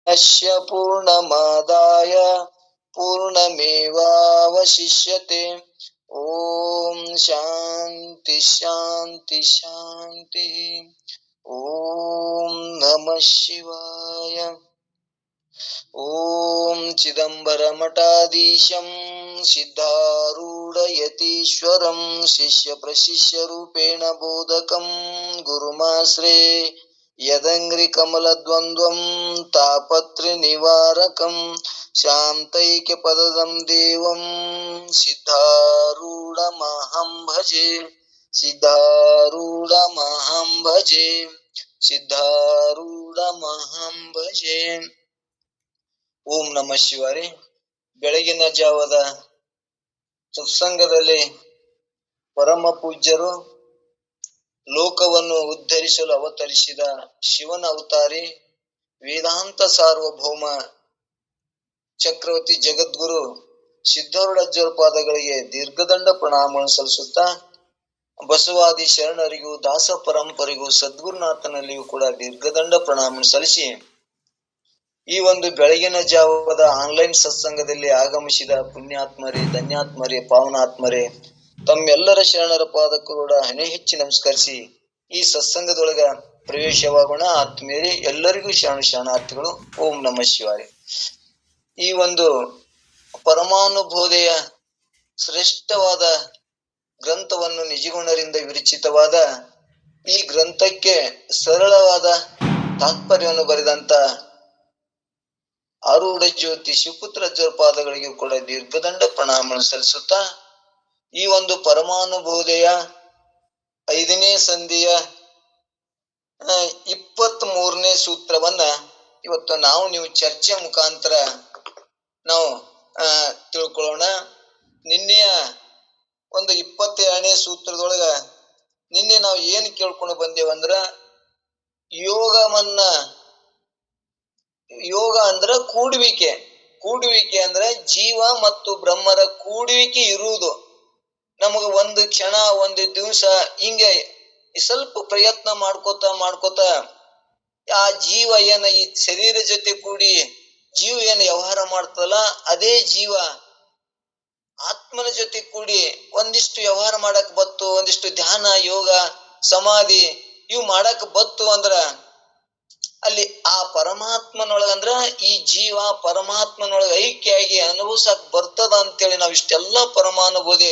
ಅಸ್ಯ ಪೂರ್ಣಮಾದಾಯ ಪೂರ್ಣಮೇವಾವಶಿಷ್ಯತೆ. ಓಂ ಶಾಂತಿ ಶಾಂತಿ ಶಾಂತಿ. ಓಂ ನಮಃ ಶಿವಾಯ. ಓಂ ಚಿದಂಬರಮಠಾಧೀಶಂ ಸಿದ್ಧಾರೂಢಯತೀಶ್ವರಂ ಶಿಷ್ಯ ಪ್ರಶಿಷ್ಯ ರೂಪೇಣ ಬೋಧಕಂ ಗುರುಮಾಶ್ರೇ ಯದಂಗ್ರಿ ಕಮಲದ್ವಂದ್ವಂ ತಾಪತ್ರಿ ನಿವಾರಕಂ ಶಾಂತೈಕ್ಯ ಪದದಂ ದೇವಂ ಸಿದ್ಧಾರೂಢಮಹಂ ಭಜೆ. ಸಿದ್ಧಾರೂಢಮಹಂ ಭಜೆ. ಸಿದ್ಧಾರೂಢಮಹಂ ಭಜೆ. ಓಂ ನಮಃ ಶಿವಾಯ. ಬೆಳಗಿನ ಜಾವದ ಸತ್ಸಂಗದಲ್ಲಿ ಪರಮ ಪೂಜ್ಯರು ಲೋಕವನ್ನು ಉದ್ಧರಿಸಲು ಅವತರಿಸಿದ ಶಿವನ ಅವತಾರಿ ವೇದಾಂತ ಸಾರ್ವಭೌಮ ಚಕ್ರವರ್ತಿ ಜಗದ್ಗುರು ಸಿದ್ಧಾರೂಢಾಚಾರ್ಯ ಪಾದಗಳಿಗೆ ದೀರ್ಘದಂಡ ಪ್ರಣಾಮವನ್ನು ಸಲ್ಲಿಸುತ್ತಾ, ಬಸವಾದಿ ಶರಣರಿಗೂ ದಾಸ ಪರಂಪರೆಗೂ ಸದ್ಗುರುನಾಥನಲ್ಲಿಯೂ ಕೂಡ ದೀರ್ಘದಂಡ ಪ್ರಣಾಮವನ್ನು ಸಲ್ಲಿಸಿ, ಈ ಒಂದು ಬೆಳಗಿನ ಜಾವದ ಆನ್ಲೈನ್ ಸತ್ಸಂಗದಲ್ಲಿ ಆಗಮಿಸಿದ ಪುಣ್ಯಾತ್ಮರೇ, ಧನ್ಯಾತ್ಮರೇ, ಪಾವನಾತ್ಮರೇ, ತಮ್ಮೆಲ್ಲರ ಶರಣರ ಪಾದಕ್ಕೂ ಕೂಡ ಹಣೆ ಹೆಚ್ಚಿ ನಮಸ್ಕರಿಸಿ ಈ ಸತ್ಸಂಗದೊಳಗ ಪ್ರವೇಶವಾಗೋಣ. ಆತ್ಮೀಯರೇ, ಎಲ್ಲರಿಗೂ ಶರಣಾರ್ಥಿಗಳು. ಓಂ ನಮಃ ಶಿವಾಯ. ಈ ಒಂದು ಪರಮಾನುಬೋಧೆಯ ಶ್ರೇಷ್ಠವಾದ ಗ್ರಂಥವನ್ನು ನಿಜಗುಣರಿಂದ ವಿರಚಿತವಾದ ಈ ಗ್ರಂಥಕ್ಕೆ ಸರಳವಾದ ತಾತ್ಪರ್ಯವನ್ನು ಬರೆದಂತ ಆರೂಢ ಜ್ಯೋತಿ ಶಿವಪುತ್ರ ಪಾದಗಳಿಗೂ ಕೂಡ ದೀರ್ಘದಂಡ ಪ್ರಣಾಮ ಸಲ್ಲಿಸುತ್ತಾ, ಈ ಒಂದು ಪರಮಾನುಬೋಧೆಯ 5ನೇ ಸಂಧಿಯ 23ನೇ ಸೂತ್ರವನ್ನ ಇವತ್ತು ನೀವು ಚರ್ಚೆ ಮುಖಾಂತರ ನಾವು ತಿಳ್ಕೊಳ್ಳೋಣ. ನಿನ್ನೆಯ ಒಂದು 22ನೇ ಸೂತ್ರದೊಳಗ ನಿನ್ನೆ ನಾವು ಏನು ಕೇಳ್ಕೊಂಡು ಬಂದೇವಂದ್ರ, ಯೋಗ ಅಂದ್ರ ಕೂಡುವಿಕೆ ಅಂದ್ರ ಜೀವ ಮತ್ತು ಬ್ರಹ್ಮರ ಕೂಡುವಿಕೆ ಇರುವುದು. ನಮಗ ಒಂದು ಕ್ಷಣ, ಒಂದು ದಿವಸ ಹಿಂಗೆ ಸ್ವಲ್ಪ ಪ್ರಯತ್ನ ಮಾಡ್ಕೋತ ಆ ಜೀವ ಏನ ಈ ಶರೀರ ಜೊತೆ ಕೂಡಿ ಜೀವ ಏನು ವ್ಯವಹಾರ ಮಾಡ್ತದಲ್ಲ, ಅದೇ ಜೀವ ಆತ್ಮನ ಜೊತೆ ಕೂಡಿ ಒಂದಿಷ್ಟು ವ್ಯವಹಾರ ಮಾಡಕ್ ಬತ್ತು, ಒಂದಿಷ್ಟು ಧ್ಯಾನ, ಯೋಗ, ಸಮಾಧಿ ಇವು ಮಾಡಕ್ ಬತ್ತು ಅಂದ್ರ ಅಲ್ಲಿ ಆ ಪರಮಾತ್ಮನೊಳಗಂದ್ರ ಈ ಜೀವ ಪರಮಾತ್ಮನೊಳಗ ಐಕ್ಯಾಗಿ ಅನುಭವಿಸಕ್ ಬರ್ತದ ಅಂತೇಳಿ ನಾವ್ ಇಷ್ಟೆಲ್ಲಾ ಪರಮಾನುಭೂತಿ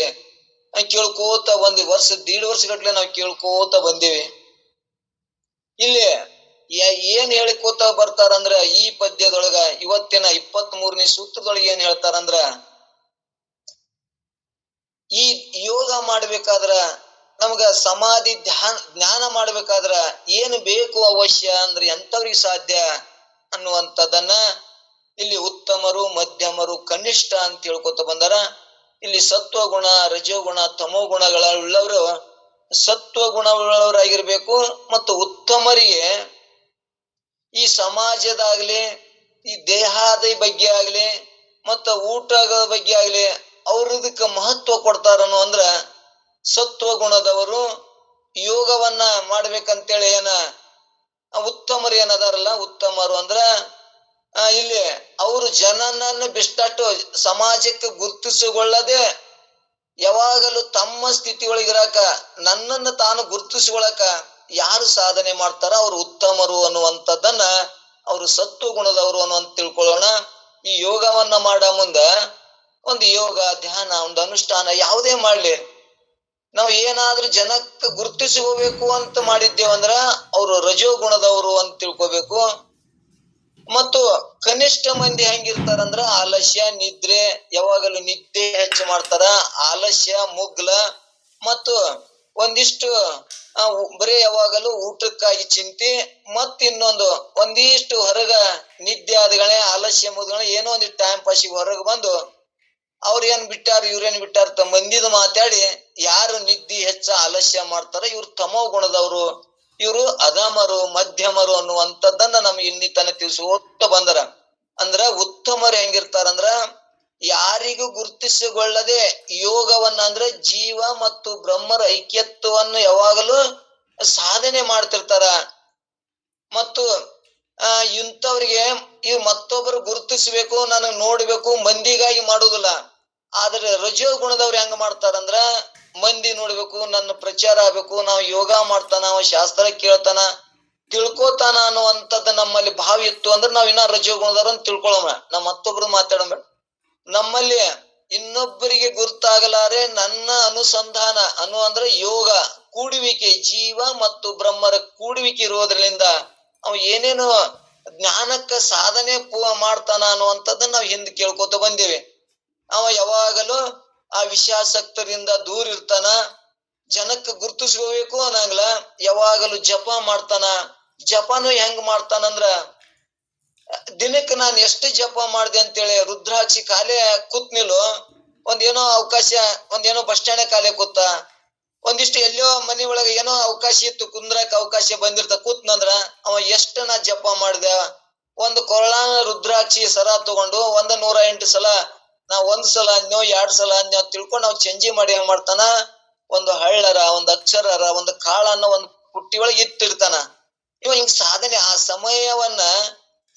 ಕೇಳ್ಕೋತ ಒಂದ್ ವರ್ಷ 1.5 ವರ್ಷ ಗಟ್ಲೆ ನಾವು ಕೇಳ್ಕೋತ ಬಂದೇವಿ. ಇಲ್ಲಿ ಏನ್ ಹೇಳಿಕೋತ ಬರ್ತಾರಂದ್ರ, ಈ ಪದ್ಯದೊಳಗ ಇವತ್ತಿನ 23ನೇ ಸೂತ್ರದೊಳಗ ಏನ್ ಹೇಳ್ತಾರಂದ್ರ, ಈ ಯೋಗ ಮಾಡ್ಬೇಕಾದ್ರ ನಮ್ಗ ಸಮಾಧಿ ಜ್ಞಾನ ಮಾಡ್ಬೇಕಾದ್ರ ಏನು ಬೇಕು ಅವಶ್ಯ ಅಂದ್ರೆ ಎಂತವ್ರಿಗೆ ಸಾಧ್ಯ ಅನ್ನುವಂಥದ್ದನ್ನ ಇಲ್ಲಿ ಉತ್ತಮರು, ಮಧ್ಯಮರು, ಕನಿಷ್ಠ ಅಂತ ಹೇಳ್ಕೊತ ಬಂದಾರ. ಇಲ್ಲಿ ಸತ್ವಗುಣ, ರಜೋಗುಣ, ತಮೋ ಗುಣಗಳುಳ್ಳವರು ಸತ್ವಗುಣವುಳ್ಳವರಾಗಿರ್ಬೇಕು. ಮತ್ತು ಉತ್ತಮರಿಗೆ ಈ ಸಮಾಜದಾಗ್ಲಿ, ಈ ದೇಹದ ಬಗ್ಗೆ ಆಗ್ಲಿ, ಮತ್ತ ಊಟದ ಬಗ್ಗೆ ಆಗ್ಲಿ ಅವ್ರದಕ್ಕ ಮಹತ್ವ ಕೊಡ್ತಾರನು ಅಂದ್ರ ಸತ್ವಗುಣದವರು ಯೋಗವನ್ನ ಮಾಡ್ಬೇಕಂತೇಳಿ ಉತ್ತಮರು ಏನದಾರಲ್ಲ, ಉತ್ತಮರು ಅಂದ್ರ ಇಲ್ಲಿ ಅವರು ಜನನನ್ನು ಬಿಷ್ಟಟ್ಟು ಸಮಾಜಕ್ಕೆ ಗುರುತಿಸಿಕೊಳ್ಳದೆ ಯಾವಾಗಲೂ ತಮ್ಮ ಸ್ಥಿತಿ ಒಳಗಿರಾಕ, ನನ್ನನ್ನು ತಾನು ಗುರುತಿಸಿಕೊಳ್ಳಕ ಯಾರು ಸಾಧನೆ ಮಾಡ್ತಾರ ಅವರು ಉತ್ತಮರು ಅನ್ನುವಂಥದ್ದನ್ನ ಅವರು ಸತ್ವಗುಣದವರು ಅನ್ನುವಂತ ತಿಳ್ಕೊಳ್ಳೋಣ. ಈ ಯೋಗವನ್ನ ಮಾಡ ಮುಂದ ಒಂದು ಯೋಗ, ಧ್ಯಾನ, ಒಂದು ಅನುಷ್ಠಾನ ಯಾವುದೇ ಮಾಡ್ಲಿ, ನಾವು ಏನಾದ್ರೂ ಜನಕ್ಕೆ ಗುರುತಿಸಿಕೋಬೇಕು ಅಂತ ಮಾಡಿದ್ದೇವಂದ್ರ ಅವರು ರಜೋಗುಣದವರು ಅಂತ ತಿಳ್ಕೊಬೇಕು. ಮತ್ತು ಕನಿಷ್ಠ ಮಂದಿ ಹೆಂಗಿರ್ತಾರಂದ್ರ ಆಲಸ್ಯ, ನಿದ್ರೆ, ಯಾವಾಗಲೂ ನಿದ್ದೆ ಹೆಚ್ಚು ಮಾಡ್ತಾರ, ಆಲಸ್ಯ, ಮುಗ್ಲ, ಮತ್ತು ಒಂದಿಷ್ಟು ಬರೀ ಯಾವಾಗಲೂ ಊಟಕ್ಕಾಗಿ ಚಿಂತೆ, ಮತ್ತಿನ್ನೊಂದು ಒಂದಿಷ್ಟು ಹೊರಗ ನಿದ್ದೆ ಆದಗಳೇ, ಆಲಸ್ಯ ಮುಗ್ಗಳೇ, ಏನೋ ಒಂದಿಷ್ಟು ಟೈಮ್ ಪಾಸಿಗೆ ಹೊರಗೆ ಬಂದು ಅವ್ರೇನ್ ಬಿಟ್ಟಾರ ಇವ್ರೇನ್ ಬಿಟ್ಟಾರ ತಮ್ಮ ಮಂದಿದ ಮಾತಾಡಿ ಯಾರು ನಿದ್ದೆ ಹೆಚ್ಚ ಆಲಸ್ಯ ಮಾಡ್ತಾರ ಇವ್ರು ತಮೋ ಗುಣದವರು, ಇವರು ಅಧಮರು, ಮಧ್ಯಮರು ಅನ್ನುವಂಥದ್ದನ್ನ ನಮ್ಗೆ ಇಲ್ಲಿ ತನ ತಿಳಿಸೋತ್ತ ಬಂದರ. ಅಂದ್ರ ಉತ್ತಮರು ಹೆಂಗಿರ್ತಾರಂದ್ರ ಯಾರಿಗೂ ಗುರುತಿಸಿಕೊಳ್ಳದೆ ಯೋಗವನ್ನ ಅಂದ್ರೆ ಜೀವ ಮತ್ತು ಬ್ರಹ್ಮರ ಐಕ್ಯತ್ವವನ್ನು ಯಾವಾಗಲೂ ಸಾಧನೆ ಮಾಡ್ತಿರ್ತಾರ. ಮತ್ತು ಇಂಥವ್ರಿಗೆ ಈ ಮತ್ತೊಬ್ಬರು ಗುರುತಿಸ್ಬೇಕು, ನನಗ್ ನೋಡ್ಬೇಕು, ಮಂದಿಗಾಗಿ ಮಾಡುದಿಲ್ಲ. ಆದ್ರೆ ರಜೋ ಗುಣದವ್ರು ಹೆಂಗ ಮಾಡ್ತಾರಂದ್ರ ಮಂದಿ ನೋಡ್ಬೇಕು, ನನ್ನ ಪ್ರಚಾರ ಆಗ್ಬೇಕು, ನಾವು ಯೋಗ ಮಾಡ್ತಾನ, ಅವ ಶಾಸ್ತ್ರ ಕೇಳ್ತಾನ, ತಿಳ್ಕೊತಾನ ಅನ್ನುವಂಥದ್ದು ನಮ್ಮಲ್ಲಿ ಭಾವ ಇತ್ತು ಅಂದ್ರೆ ನಾವ್ ಇನ್ನ ರಜೋ ಗುಣದವ್ರು ಅಂತ ತಿಳ್ಕೊಳ್ಳೋಣ. ನಾವ್ ಮತ್ತೊಬ್ರು ಮಾತಾಡೋಣ. ನಮ್ಮಲ್ಲಿ ಇನ್ನೊಬ್ಬರಿಗೆ ಗುರುತಾಗಲಾರೆ ನನ್ನ ಅನುಸಂಧಾನ ಅಂದ್ರೆ ಯೋಗ ಕೂಡುವಿಕೆ, ಜೀವ ಮತ್ತು ಬ್ರಹ್ಮರ ಕೂಡುವಿಕೆ ಇರೋದ್ರಿಂದ ಅವ ಏನೇನು ಜ್ಞಾನಕ್ಕ ಸಾಧನೆ ಮಾಡ್ತಾನ ಅನ್ನುವಂಥದ್ದನ್ನ ನಾವ್ ಹಿಂದೆ ಕೇಳ್ಕೊತ ಬಂದೇವಿ. ಅವ ಯಾವಾಗಲೂ ಆ ವಿಷಯಾಸಕ್ತರಿಂದ ದೂರ ಇರ್ತಾನ, ಜನಕ್ಕೆ ಗುರುತಿಸ್ಕೋಬೇಕು ಅನ್ನಂಗಿಲ್ಲ, ಯಾವಾಗಲೂ ಜಪ ಮಾಡ್ತಾನ. ಜಪನು ಹೆಂಗ್ ಮಾಡ್ತಾನಂದ್ರ ದಿನಕ್ಕೆ ನಾನು ಎಷ್ಟು ಜಪ ಮಾಡಿದೆ ಅಂತೇಳಿ ರುದ್ರಾಕ್ಷಿ ಕಾಲೇ ಕೂತ್ನಿಲು, ಒಂದೇನೋ ಅವಕಾಶ, ಒಂದೇನೋ ಬಸ್ ಸ್ಟ್ಯಾಂಡ್ ಕಾಲೇ ಕೂತ, ಒಂದಿಷ್ಟು ಎಲ್ಲೋ ಮನಿ ಒಳಗ ಏನೋ ಅವಕಾಶ ಇತ್ತು ಕುಂದ್ರಕ್ ಅವಕಾಶ ಬಂದಿರ್ತ ಕೂತ್ನಂದ್ರ ಅವ ಎಷ್ಟು ನಾ ಜಪ ಮಾಡಿದೆ. ಒಂದು ಕೊರಳಾನ ರುದ್ರಾಕ್ಷಿ ಸರ ತಗೊಂಡು 108 ಸಲ ನಾ 1 ಸಲ ಅನ್ಯೋ 2 ಸಲ ಅನ್ಯೋ ತಿಳ್ಕೊಂಡು ನಾವು ಚೇಂಜಿ ಮಾಡಿ ಏನ್ ಮಾಡ್ತಾನ, ಒಂದು ಹಳ್ಳರ, ಒಂದು ಅಕ್ಷರರ, ಒಂದು ಕಾಳನ್ನ ಒಂದು ಪುಟ್ಟಿ ಒಳಗೆ ಇಟ್ಟಿರ್ತಾನ. ಇವ ಹಿಂಗ್ ಸಾಧನೆ ಆ ಸಮಯವನ್ನ,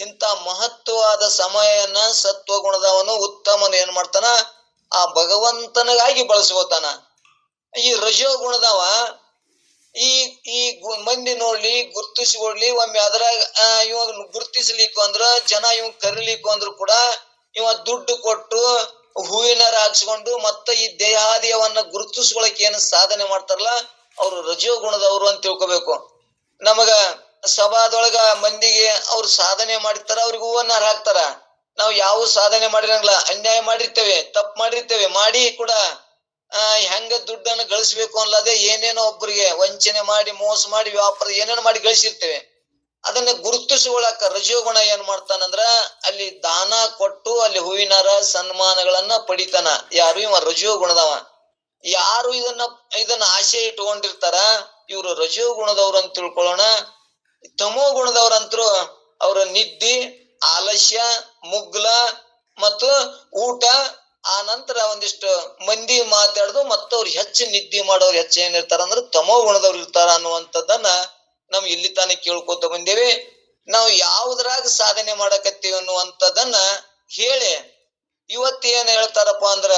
ಇಂತ ಮಹತ್ವವಾದ ಸಮಯನ ಸತ್ವಗುಣದವನು ಉತ್ತಮನು ಏನ್ ಮಾಡ್ತಾನ, ಆ ಭಗವಂತನಿಗಾಗಿ ಬಳಸ್ಕೋತಾನ. ಈ ರಜೋ ಗುಣದವ ಈ ಈ ಮಂದಿ ನೋಡ್ಲಿ, ಗುರ್ತಿಸ್ಕೊಡ್ಲಿ, ಒಮ್ಮೆ ಅದ್ರಾಗ ಇವಾಗ ಗುರ್ತಿಸ್ಲಿಕ್ಕೆ ಅಂದ್ರ ಜನ ಇವ್ ಕರಿಲಿಕ್ಕೆ ಅಂದ್ರು ಕೂಡ ಇವ ದುಡ್ಡು ಕೊಟ್ಟು ಹೂವಿನಾರ ಹಾಕ್ಸ್ಕೊಂಡು ಮತ್ತ ಈ ದೇಹಾದಿಯವನ್ನ ಗುರುತಿಸ್ಕೊಳಕ್ ಏನು ಸಾಧನೆ ಮಾಡ್ತಾರಲ್ಲ ಅವ್ರು ರಜೋ ಗುಣದವ್ರು ಅಂತ ತಿಳ್ಕೊಬೇಕು. ನಮಗ ಸಭಾದೊಳಗ ಮಂದಿಗೆ ಅವ್ರು ಸಾಧನೆ ಮಾಡಿರ್ತಾರ, ಅವ್ರಿಗೆ ಹೂವನ್ನಾರ ಹಾಕ್ತಾರ. ನಾವು ಯಾವ ಸಾಧನೆ ಮಾಡಿರಂಗಿಲ್ಲ, ಅನ್ಯಾಯ ಮಾಡಿರ್ತೇವೆ, ತಪ್ಪು ಮಾಡಿರ್ತೇವೆ, ಮಾಡಿ ಕೂಡ ಹೆಂಗ ದುಡ್ಡನ್ನು ಗಳಿಸ್ಬೇಕು ಅಲ್ಲದೆ ಏನೇನೋ ಒಬ್ಬರಿಗೆ ವಂಚನೆ ಮಾಡಿ, ಮೋಸ ಮಾಡಿ, ವ್ಯಾಪಾರ ಏನೇನೋ ಮಾಡಿ ಗಳಿಸಿರ್ತೇವೆ. ಅದನ್ನ ಗುರುತಿಸಿಕೊಳ್ಳಾಕ ರಜೋಗುಣ ಏನ್ ಮಾಡ್ತಾನಂದ್ರ ಅಲ್ಲಿ ದಾನ ಕೊಟ್ಟು ಅಲ್ಲಿ ಹೂವಿನಾರ ಸನ್ಮಾನಗಳನ್ನ ಪಡಿತಾನ. ಯಾರು? ಇವ ರಜೋ ಗುಣದವ. ಯಾರು ಇದನ್ನ ಆಶೆ ಇಟ್ಕೊಂಡಿರ್ತಾರ ಇವ್ರು ರಜೋ ಗುಣದವ್ರು ಅಂತ ತಿಳ್ಕೊಳ್ಳೋಣ. ತಮೋ ಗುಣದವ್ರಂತರು ಅವ್ರ ನಿದ್ದಿ, ಆಲಸ್ಯ, ಮುಗ್ಲ ಮತ್ತು ಊಟ, ಆ ನಂತರ ಒಂದಿಷ್ಟು ಮಂದಿ ಮಾತಾಡುದು, ಮತ್ತವ್ರು ಹೆಚ್ಚು ನಿದ್ದೆ ಮಾಡೋರು ಹೆಚ್ಚು ಏನಿರ್ತಾರ ಅಂದ್ರೆ ತಮೋ ಗುಣದವ್ರು ಇರ್ತಾರ ಅನ್ನುವಂಥದ್ದನ್ನ ನಾವ್ ಇಲ್ಲಿ ತಾನೇ ಕೇಳ್ಕೊತ ಬಂದೇವಿ. ನಾವು ಯಾವುದ್ರಾಗ ಸಾಧನೆ ಮಾಡಕತ್ತೀವಿ ಅನ್ನುವಂಥದ್ದನ್ನ ಹೇಳಿ ಇವತ್ತೇನ್ ಹೇಳ್ತಾರಪ್ಪ ಅಂದ್ರ,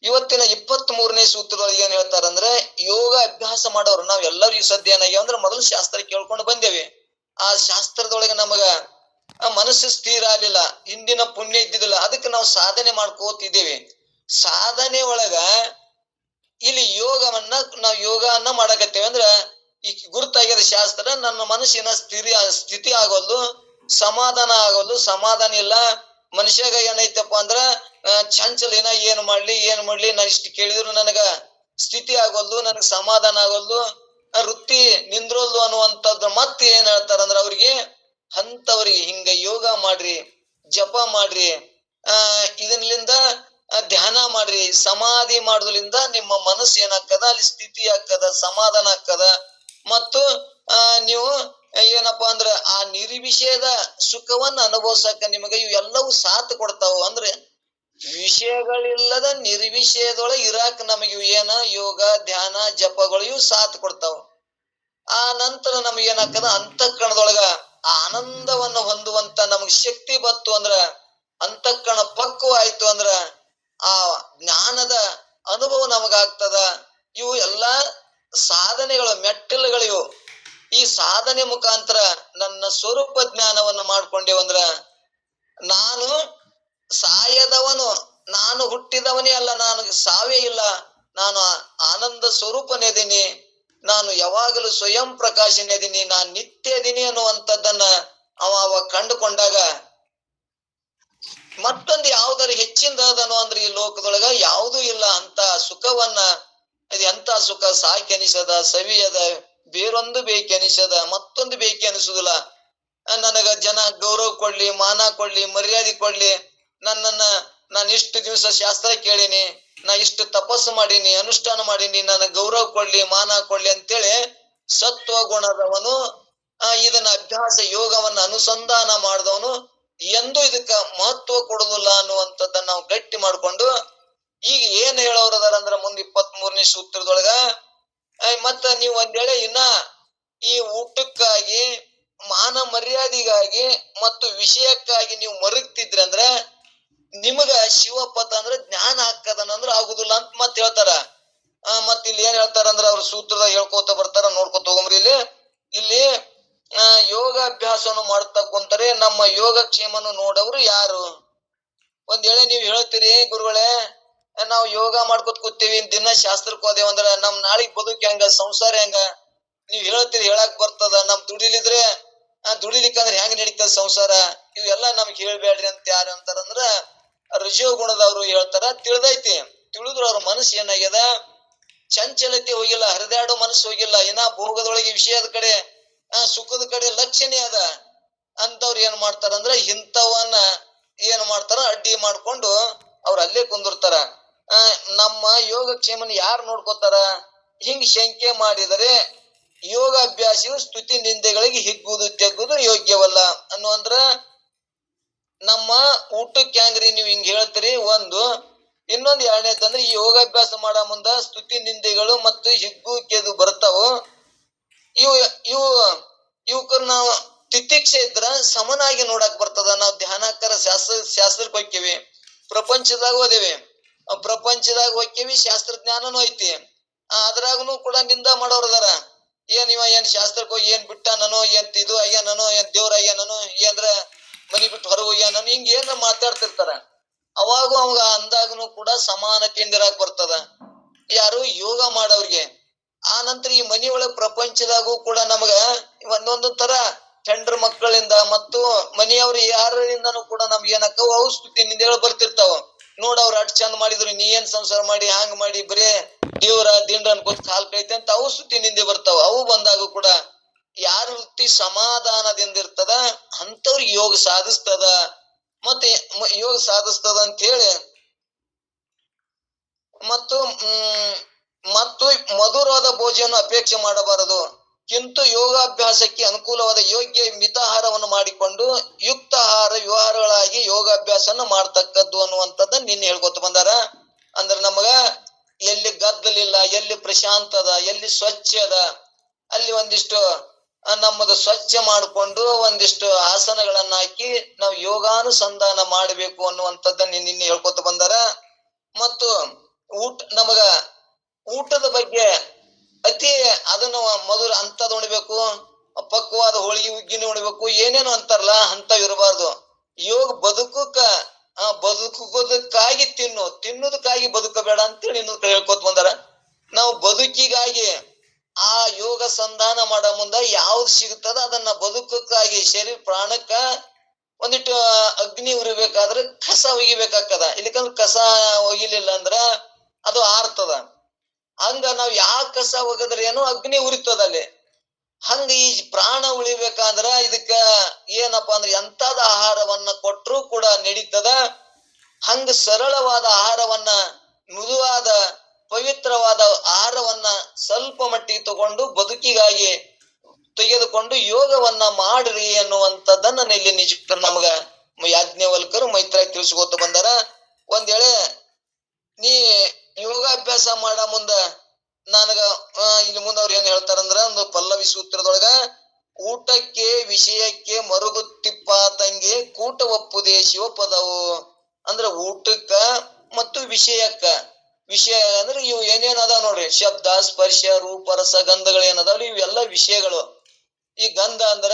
ಇವತ್ತಿನ 23ನೇ ಸೂತ್ರದೊಳಗೆ ಏನ್ ಹೇಳ್ತಾರಂದ್ರೆ, ಯೋಗ ಅಭ್ಯಾಸ ಮಾಡೋರು ನಾವ್ ಎಲ್ಲರೂ ಈ ಸದ್ಯ ಏನಾಗ್ಯಾವ ಅಂದ್ರೆ ಮೊದಲು ಶಾಸ್ತ್ರ ಕೇಳ್ಕೊಂಡು ಬಂದೇವಿ. ಆ ಶಾಸ್ತ್ರದೊಳಗೆ ನಮಗ ಮನಸ್ಸು ಸ್ಥಿರ ಆಗ್ಲಿಲ್ಲ, ಹಿಂದಿನ ಪುಣ್ಯ ಇದ್ದಿದ್ದಿಲ್ಲ, ಅದಕ್ಕೆ ನಾವು ಸಾಧನೆ ಮಾಡ್ಕೋತಿದ್ದೇವೆ. ಸಾಧನೆ ಒಳಗ ಇಲ್ಲಿ ಯೋಗವನ್ನ ನಾವು ಯೋಗವನ್ನ ಮಾಡಕತ್ತೇವೆ ಅಂದ್ರ ಈ ಗುರುತಾಗ್ಯದ ಶಾಸ್ತ್ರ. ನನ್ನ ಮನಸ್ಸಿನ ಸ್ಥಿತಿ ಆಗೋದು, ಸಮಾಧಾನ ಆಗೋದು, ಸಮಾಧಾನ ಇಲ್ಲ ಮನುಷ್ಯಾಗ. ಏನೈತಪ್ಪ ಅಂದ್ರ ಚಂಚಲ, ಏನ್ ಮಾಡ್ಲಿ ನಾನು ಇಷ್ಟು ಕೇಳಿದ್ರು ನನಗ ಸ್ಥಿತಿ ಆಗೋದು, ನನಗ್ ಸಮಾಧಾನ ಆಗೋದು, ವೃತ್ತಿ ನಿಂದ್ರೋಲ್ದು ಅನ್ನುವಂಥದ್ದು. ಮತ್ತೆ ಏನ್ ಹೇಳ್ತಾರಂದ್ರ ಅವ್ರಿಗೆ, ಅಂತವ್ರಿಗೆ ಹಿಂಗ ಯೋಗ ಮಾಡ್ರಿ, ಜಪ ಮಾಡ್ರಿ, ಇದನ್ಲಿಂದ ಧ್ಯಾನ ಮಾಡ್ರಿ, ಸಮಾಧಿ ಮಾಡೋದ್ರಿಂದ ನಿಮ್ಮ ಮನಸ್ಸು ಏನಾಗ್ತದ, ಅಲ್ಲಿ ಸ್ಥಿತಿ ಆಗ್ತದ, ಸಮಾಧಾನ ಆಗ್ತದ. ಮತ್ತು ನೀವು ಏನಪ್ಪಾ ಅಂದ್ರ ಆ ನಿರ್ವಿಷಯದ ಸುಖವನ್ನ ಅನುಭವಿಸಕ ನಿಮಗೆ ಇವೆಲ್ಲವೂ ಸಾಥ್ ಕೊಡ್ತಾವ. ಅಂದ್ರೆ ವಿಷಯಗಳಿಲ್ಲದ ನಿರ್ವಿಷಯದೊಳಗೆ ಇರಾಕ ನಮಗೆ ಏನ ಯೋಗ, ಧ್ಯಾನ, ಜಪಗಳು ಇವು ಸಾಥ್ ಕೊಡ್ತಾವ. ಆ ನಂತರ ನಮ್ಗೆ ಏನಾಗ್ತದ, ಅಂತಃಕರಣದೊಳಗ ಆನಂದವನ್ನು ಹೊಂದುವಂತ ನಮಗ್ ಶಕ್ತಿ ಬತ್ತು ಅಂದ್ರ, ಅಂತಃಕರಣ ಪಕ್ವ ಆಯ್ತು ಅಂದ್ರ ಆ ಜ್ಞಾನದ ಅನುಭವ ನಮಗಾಗ್ತದ. ಇವು ಎಲ್ಲಾ ಸಾಧನೆಗಳು, ಮೆಟ್ಟಲುಗಳಿವು. ಈ ಸಾಧನೆ ಮುಖಾಂತರ ನನ್ನ ಸ್ವರೂಪ ಜ್ಞಾನವನ್ನು ಮಾಡ್ಕೊಂಡೇವಂದ್ರ ನಾನು ಸಾಯದವನು, ನಾನು ಹುಟ್ಟಿದವನೇ ಅಲ್ಲ, ನಾನು ಸಾವೇ ಇಲ್ಲ, ನಾನು ಆನಂದ ಸ್ವರೂಪನೇ ಇದೀನಿ, ನಾನು ಯಾವಾಗಲೂ ಸ್ವಯಂ ಪ್ರಕಾಶನೇ ಇದೀನಿ, ನಾನು ನಿತ್ಯ ಇದೀನಿ ಅನ್ನುವಂಥದ್ದನ್ನ ಅವ ಕಂಡುಕೊಂಡಾಗ ಮತ್ತೊಂದು ಯಾವ್ದಾರು ಹೆಚ್ಚಿನದನು ಅಂದ್ರೆ ಈ ಲೋಕದೊಳಗ ಯಾವುದೂ ಇಲ್ಲ ಅಂತ ಸುಖವನ್ನ, ಇದು ಎಂತ ಸುಖ, ಸಾಕೆನಿಸದ, ಸವಿಯದ, ಬೇರೊಂದು ಬೇಕೆನಿಸದ, ಮತ್ತೊಂದು ಬೇಕೆ ಅನಿಸುದಿಲ್ಲ. ನನಗ ಜನ ಗೌರವ ಕೊಡ್ಲಿ, ಮಾನ ಕೊಡ್ಲಿ, ಮರ್ಯಾದೆ ಕೊಡ್ಲಿ, ನಾನು ಇಷ್ಟು ದಿವಸ ಶಾಸ್ತ್ರ ಕೇಳೀನಿ, ನಾ ಇಷ್ಟು ತಪಸ್ಸು ಮಾಡೀನಿ, ಅನುಷ್ಠಾನ ಮಾಡೀನಿ, ನನಗೆ ಗೌರವ ಕೊಡ್ಲಿ, ಮಾನ ಕೊಡ್ಲಿ ಅಂತೇಳಿ ಸತ್ವ ಗುಣದವನು ಇದನ್ನ ಅಭ್ಯಾಸ ಯೋಗವನ್ನ ಅನುಸಂಧಾನ ಮಾಡಿದವನು ಎಂದು ಇದಕ್ಕ ಮಹತ್ವ ಕೊಡುದಿಲ್ಲ ಅನ್ನುವಂಥದ್ದನ್ನ ನಾವು ಗಟ್ಟಿ ಮಾಡ್ಕೊಂಡು ಈಗ ಏನ್ ಹೇಳೋರದಾರ ಅಂದ್ರ ಮುಂದ್ 23ನೇ ಸೂತ್ರದೊಳಗ ಮತ್ತ ನೀವು ಒಂದ್ ವೇಳೆ ಇನ್ನ ಈ ಊಟಕ್ಕಾಗಿ ಮಾನ ಮರ್ಯಾದೆಗಾಗಿ ಮತ್ತು ವಿಷಯಕ್ಕಾಗಿ ನೀವು ಮರುಗ್ತಿದ್ರಿ ಅಂದ್ರ ನಿಮಗ ಶಿವಪಥ ಅಂದ್ರ ಜ್ಞಾನ ಹಾಕದನಂದ್ರ ಆಗುದಿಲ್ಲ ಅಂತ ಮತ್ ಹೇಳ್ತಾರ. ಮತ್ ಇಲ್ಲಿ ಏನ್ ಹೇಳ್ತಾರಂದ್ರ ಅವ್ರ ಸೂತ್ರದ ಹೇಳ್ಕೋತ ಬರ್ತಾರ, ನೋಡ್ಕೊತ ಹೋಗ್ರಿ. ಇಲ್ಲಿ ಯೋಗಾಭ್ಯಾಸವನ್ನು ಮಾಡ್ತಾ ಕುಂತರೆ ನಮ್ಮ ಯೋಗಕ್ಷೇಮನು ನೋಡವ್ರು ಯಾರು? ಒಂದ್ ವೇಳೆ ನೀವ್ ಹೇಳ್ತೀರಿ ಗುರುಗಳೇ ನಾವ್ ಯೋಗ ಮಾಡ್ಕೊತ ಕೂತೀವಿ, ದಿನ ಶಾಸ್ತ್ರಕ್ಕೆ ಹೋದೇವಂದ್ರ ನಮ್ ನಾಳಿಗ್ ಬದುಕ್ ಹೆಂಗ, ಸಂಸಾರ ಹೆಂಗ? ನೀವ್ ಹೇಳ್ತೀರಿ, ಹೇಳಕ್ ಬರ್ತದ. ನಮ್ ದುಡಿಲಿದ್ರೆ ದುಡಿಲಿಕ್ಕಂದ್ರೆ ಹೆಂಗ್ ನಡೀತದ ಸಂಸಾರ? ಇವೆಲ್ಲಾ ನಮ್ಗೆ ಹೇಳ್ಬೇಡ್ರಿ ಅಂತ ಯಾರು ಅಂತಾರಂದ್ರ ಋಷಿಯ ಗುಣದವ್ರು ಹೇಳ್ತಾರ. ತಿಳಿದೈತಿ, ತಿಳಿದ್ರು ಅವ್ರ ಮನಸ್ಸು ಏನಾಗ್ಯದ, ಚಂಚಲತೆ ಹೋಗಿಲ್ಲ, ಹರಿದಾಡೋ ಮನಸ್ಸು ಹೋಗಿಲ್ಲ, ಇನ್ನ ಭೋಗದೊಳಗೆ ವಿಷಯದ ಕಡೆ ಸುಖದ ಕಡೆ ಲಕ್ಷ್ಯನೇ ಅದ. ಅಂತವ್ರು ಏನ್ ಮಾಡ್ತಾರಂದ್ರ ಇಂಥವನ್ನ ಏನ್ ಮಾಡ್ತಾರ, ಅಡ್ಡಿ ಮಾಡ್ಕೊಂಡು ಅವ್ರ ಅಲ್ಲೇ ಕುಂದಿರ್ತಾರ. ನಮ್ಮ ಯೋಗಕ್ಷೇಮನ ಯಾರು ನೋಡ್ಕೋತಾರ? ಹಿಂಗ್ ಶಂಕೆ ಮಾಡಿದರೆ ಯೋಗಾಭ್ಯಾಸಿಯು ಸ್ತುತಿ ನಿಂದೆಗಳಿಗೆ ಹಿಗ್ಗುವುದು ತೆಗ್ಗುವುದು ಯೋಗ್ಯವಲ್ಲ ಅನ್ನುವಂದ್ರ ನಮ್ಮ ಊಟಕ್ಕೆ ಹೆಂಗ್ರಿ ನೀವು ಹಿಂಗ್ ಹೇಳ್ತೀರಿ ಒಂದು. ಇನ್ನೊಂದು ಎರಡನೇದಂದ್ರೆ ಈ ಯೋಗಾಭ್ಯಾಸ ಮಾಡೋ ಮುಂದ ಸ್ತುತಿ ನಿಂದೆಗಳು ಮತ್ತು ಹಿಗ್ಗು ಕೆದು ಬರ್ತಾವ. ಇವು ಇವು ಇವಕ್ಕ ನಾವು ತಿತಿಕ್ಷೆ ಇದ್ರ ಸಮನಾಗಿ ನೋಡಕ್ ಬರ್ತದ. ನಾವು ಧ್ಯಾನಕರ ಶಾಸ್ತ್ರಕ್ಕೆ ಹೋಗ್ತೀವಿ, ಪ್ರಪಂಚದಾಗ ಓದೇವಿ, ಪ್ರಪಂಚದಾಗ ಹೋಗ್ತೀವಿ, ಶಾಸ್ತ್ರಜ್ಞಾನನೂ ಐತಿ. ಅದ್ರಾಗನು ಕೂಡ ನಿಂದ ಮಾಡೋರ್ ಅದಾರ. ಏನ್ ಇವ ಏನ್ ಶಾಸ್ತ್ರಕ್ಕೆ ಹೋಗಿ ಏನ್ ಬಿಟ್ಟ ನಾನು, ಏನ್ ಇದು ಅಯ್ಯಾನನು, ಏನ್ ದೇವ್ರ ಅಯ್ಯಾನನು, ಏನ್ರ ಮನಿ ಬಿಟ್ಟು ಹೊರಗೆ ಹೋಗ್ಯಾನನು, ಹಿಂಗ ಏನ್ ಮಾತಾಡ್ತಿರ್ತಾರ. ಅವಾಗ ಅವಾಗ ಅಂದಾಗನು ಕೂಡ ಸಮಾನತೆಯಿಂದ ಇರಾಕ್ ಬರ್ತದ ಯಾರು? ಯೋಗ ಮಾಡೋರ್ಗೆ. ಆ ನಂತರ ಈ ಮನಿ ಒಳಗ್ ಪ್ರಪಂಚದಾಗೂ ಕೂಡ ನಮಗ ಒಂದೊಂದು ತರ ಹೆಂಡ್ರ ಮಕ್ಕಳಿಂದ ಮತ್ತು ಮನೆಯವ್ರು ಯಾರಿಂದನೂ ಕೂಡ ನಮ್ಗೆ ಏನಕ್ಕವು ಅವು ಸ್ತುತಿ ನಿಂದೆಗಳು ಬರ್ತಿರ್ತಾವ. ನೋಡ ಅವ್ರು ಅಟ್ ಚಂದ ಮಾಡಿದ್ರು, ನೀ ಏನ್ ಸಂಸಾರ ಮಾಡಿ ಹಾಂಗ್ ಮಾಡಿ ಬರೇ ದೇವ್ರ ದಿಂಡ್ರ ಅನ್ಕೋತ ಕಾಲ್ ಕೈತೆ ಅಂತ ಅವು ಸ್ತುತಿ ನಿಂದೆ ಬರ್ತಾವ. ಅವು ಬಂದಾಗ ಕೂಡ ಯಾರ ವೃತ್ತಿ ಸಮಾಧಾನದಿಂದ ಇರ್ತದ ಅಂತವ್ರಿಗೆ ಯೋಗ ಸಾಧಿಸ್ತದ. ಮತ್ತೆ ಯೋಗ ಸಾಧಿಸ್ತದ ಅಂತ ಹೇಳಿ ಮತ್ತು ಮತ್ತು ಮಧುರವಾದ ಭೋಜನ ಅಪೇಕ್ಷೆ ಮಾಡಬಾರದು. ಕಿಂತು ಯೋಗಾಭ್ಯಾಸಕ್ಕೆ ಅನುಕೂಲವಾದ ಯೋಗ್ಯ ಮಿತಾಹಾರವನ್ನು ಮಾಡಿಕೊಂಡು ಯುಕ್ತ ಆಹಾರ ವ್ಯವಹಾರಗಳಾಗಿ ಯೋಗಾಭ್ಯಾಸನ ಮಾಡ್ತಕ್ಕದ್ದು ಅನ್ನುವಂಥದ್ದನ್ನ ನಿನ್ನೆ ಹೇಳ್ಕೊತ ಬಂದಾರ. ಅಂದ್ರೆ ನಮಗ ಎಲ್ಲಿ ಗದ್ದಲಿಲ್ಲ, ಎಲ್ಲಿ ಪ್ರಶಾಂತ ಅದ, ಎಲ್ಲಿ ಸ್ವಚ್ಛ ಅದ, ಅಲ್ಲಿ ಒಂದಿಷ್ಟು ನಮ್ಮದು ಸ್ವಚ್ಛ ಮಾಡಿಕೊಂಡು ಒಂದಿಷ್ಟು ಆಸನಗಳನ್ನ ಹಾಕಿ ನಾವು ಯೋಗಾನುಸಂಧಾನ ಮಾಡಬೇಕು ಅನ್ನುವಂಥದ್ದನ್ನ ನಿನ್ನೆ ಹೇಳ್ಕೊತ ಬಂದಾರ. ಮತ್ತು ನಮಗ ಊಟದ ಬಗ್ಗೆ ಅತಿ ಅದನ್ನ ಮಧುರ ಅಂತದ್ ಉಣ್ಬೇಕು, ಪಕ್ವಾದ ಹೋಳಿಗೆ ಉಗ್ಗಿನ ಉಣ್ಬೇಕು, ಏನೇನು ಅಂತಾರಲ್ಲ ಅಂತ ಇರಬಾರ್ದು. ಯೋಗ ಬದುಕೋದಕ್ಕಾಗಿ ತಿನ್ನುವುದಕ್ಕಾಗಿ ಬದುಕಬೇಡ ಅಂತೇಳಿ ಇನ್ನೊಂದು ಹೇಳ್ಕೊತ ಬಂದಾರ. ನಾವು ಬದುಕಿಗಾಗಿ ಆ ಯೋಗ ಸಂಧಾನ ಮಾಡೋ ಮುಂದ ಯಾವ್ದು ಸಿಗುತ್ತದ ಅದನ್ನ ಬದುಕಕ್ಕಾಗಿ ಶರೀರ ಪ್ರಾಣಕ್ಕ ಒಂದಿಟ್ಟು ಅಗ್ನಿ ಉರಿಬೇಕಾದ್ರೆ ಕಸ ಒಗಿಬೇಕಾಗ್ತದ. ಇಲ್ಲಿಕಂದ್ರೆ ಕಸ ಒಗಿಲಿಲ್ಲ ಅಂದ್ರ ಅದು ಆರ್ತದ. ಹಂಗ ನಾವ್ ಯಾವ ಕಸ ಒಗದ್ರೆ ಏನೋ ಅಗ್ನಿ ಉರಿತದ ಅಲ್ಲಿ. ಹಂಗ ಈ ಪ್ರಾಣ ಉಳಿಬೇಕಂದ್ರ ಇದಕ್ಕ ಏನಪ್ಪಾ ಅಂದ್ರೆ ಎಂತಾದ ಆಹಾರವನ್ನ ಕೊಟ್ರು ಕೂಡ ನಡೀತದ. ಹಂಗ ಸರಳವಾದ ಆಹಾರವನ್ನ, ಮೃದುವಾದ ಪವಿತ್ರವಾದ ಆಹಾರವನ್ನ ಸ್ವಲ್ಪ ಮಟ್ಟಿಗೆ ತಗೊಂಡು ಬದುಕಿಗಾಗಿ ತೆಗೆದುಕೊಂಡು ಯೋಗವನ್ನ ಮಾಡ್ರಿ ಅನ್ನುವಂಥದ್ದನ್ನ ಇಲ್ಲಿ ನಿಜ ನಮಗ ಯಾಜ್ಞವಲ್ಕರು ಮೈತ್ರಾಗಿ ತಿಳಿಸ್ಕೊತ ಬಂದಾರ. ಒಂದ್ ವೇಳೆ ನೀ ಯೋಗಾಭ್ಯಾಸ ಮಾಡ ಮುಂದ ನನಗ ಇಲ್ಲಿ ಮುಂದ ಅವ್ರು ಏನ್ ಹೇಳ್ತಾರಂದ್ರ ಒಂದು ಪಲ್ಲವಿ ಸೂತ್ರದೊಳಗ ಊಟಕ್ಕೆ ವಿಷಯಕ್ಕೆ ಮರುಗುತ್ತಿಪ್ಪ ತಂಗಿ ಕೂಟ ಒಪ್ಪುದೇ ಶಿವಪದವು. ಅಂದ್ರ ಊಟಕ್ಕ ಮತ್ತು ವಿಷಯಕ್ಕ, ವಿಷಯ ಅಂದ್ರೆ ಇವು ಏನೇನ್ ಅದಾವ ನೋಡ್ರಿ, ಶಬ್ದ ಸ್ಪರ್ಶ ರೂಪ ರಸ ಗಂಧಗಳು ಏನದಾವ್ರಿ ಇವೆಲ್ಲ ವಿಷಯಗಳು. ಈ ಗಂಧ ಅಂದ್ರ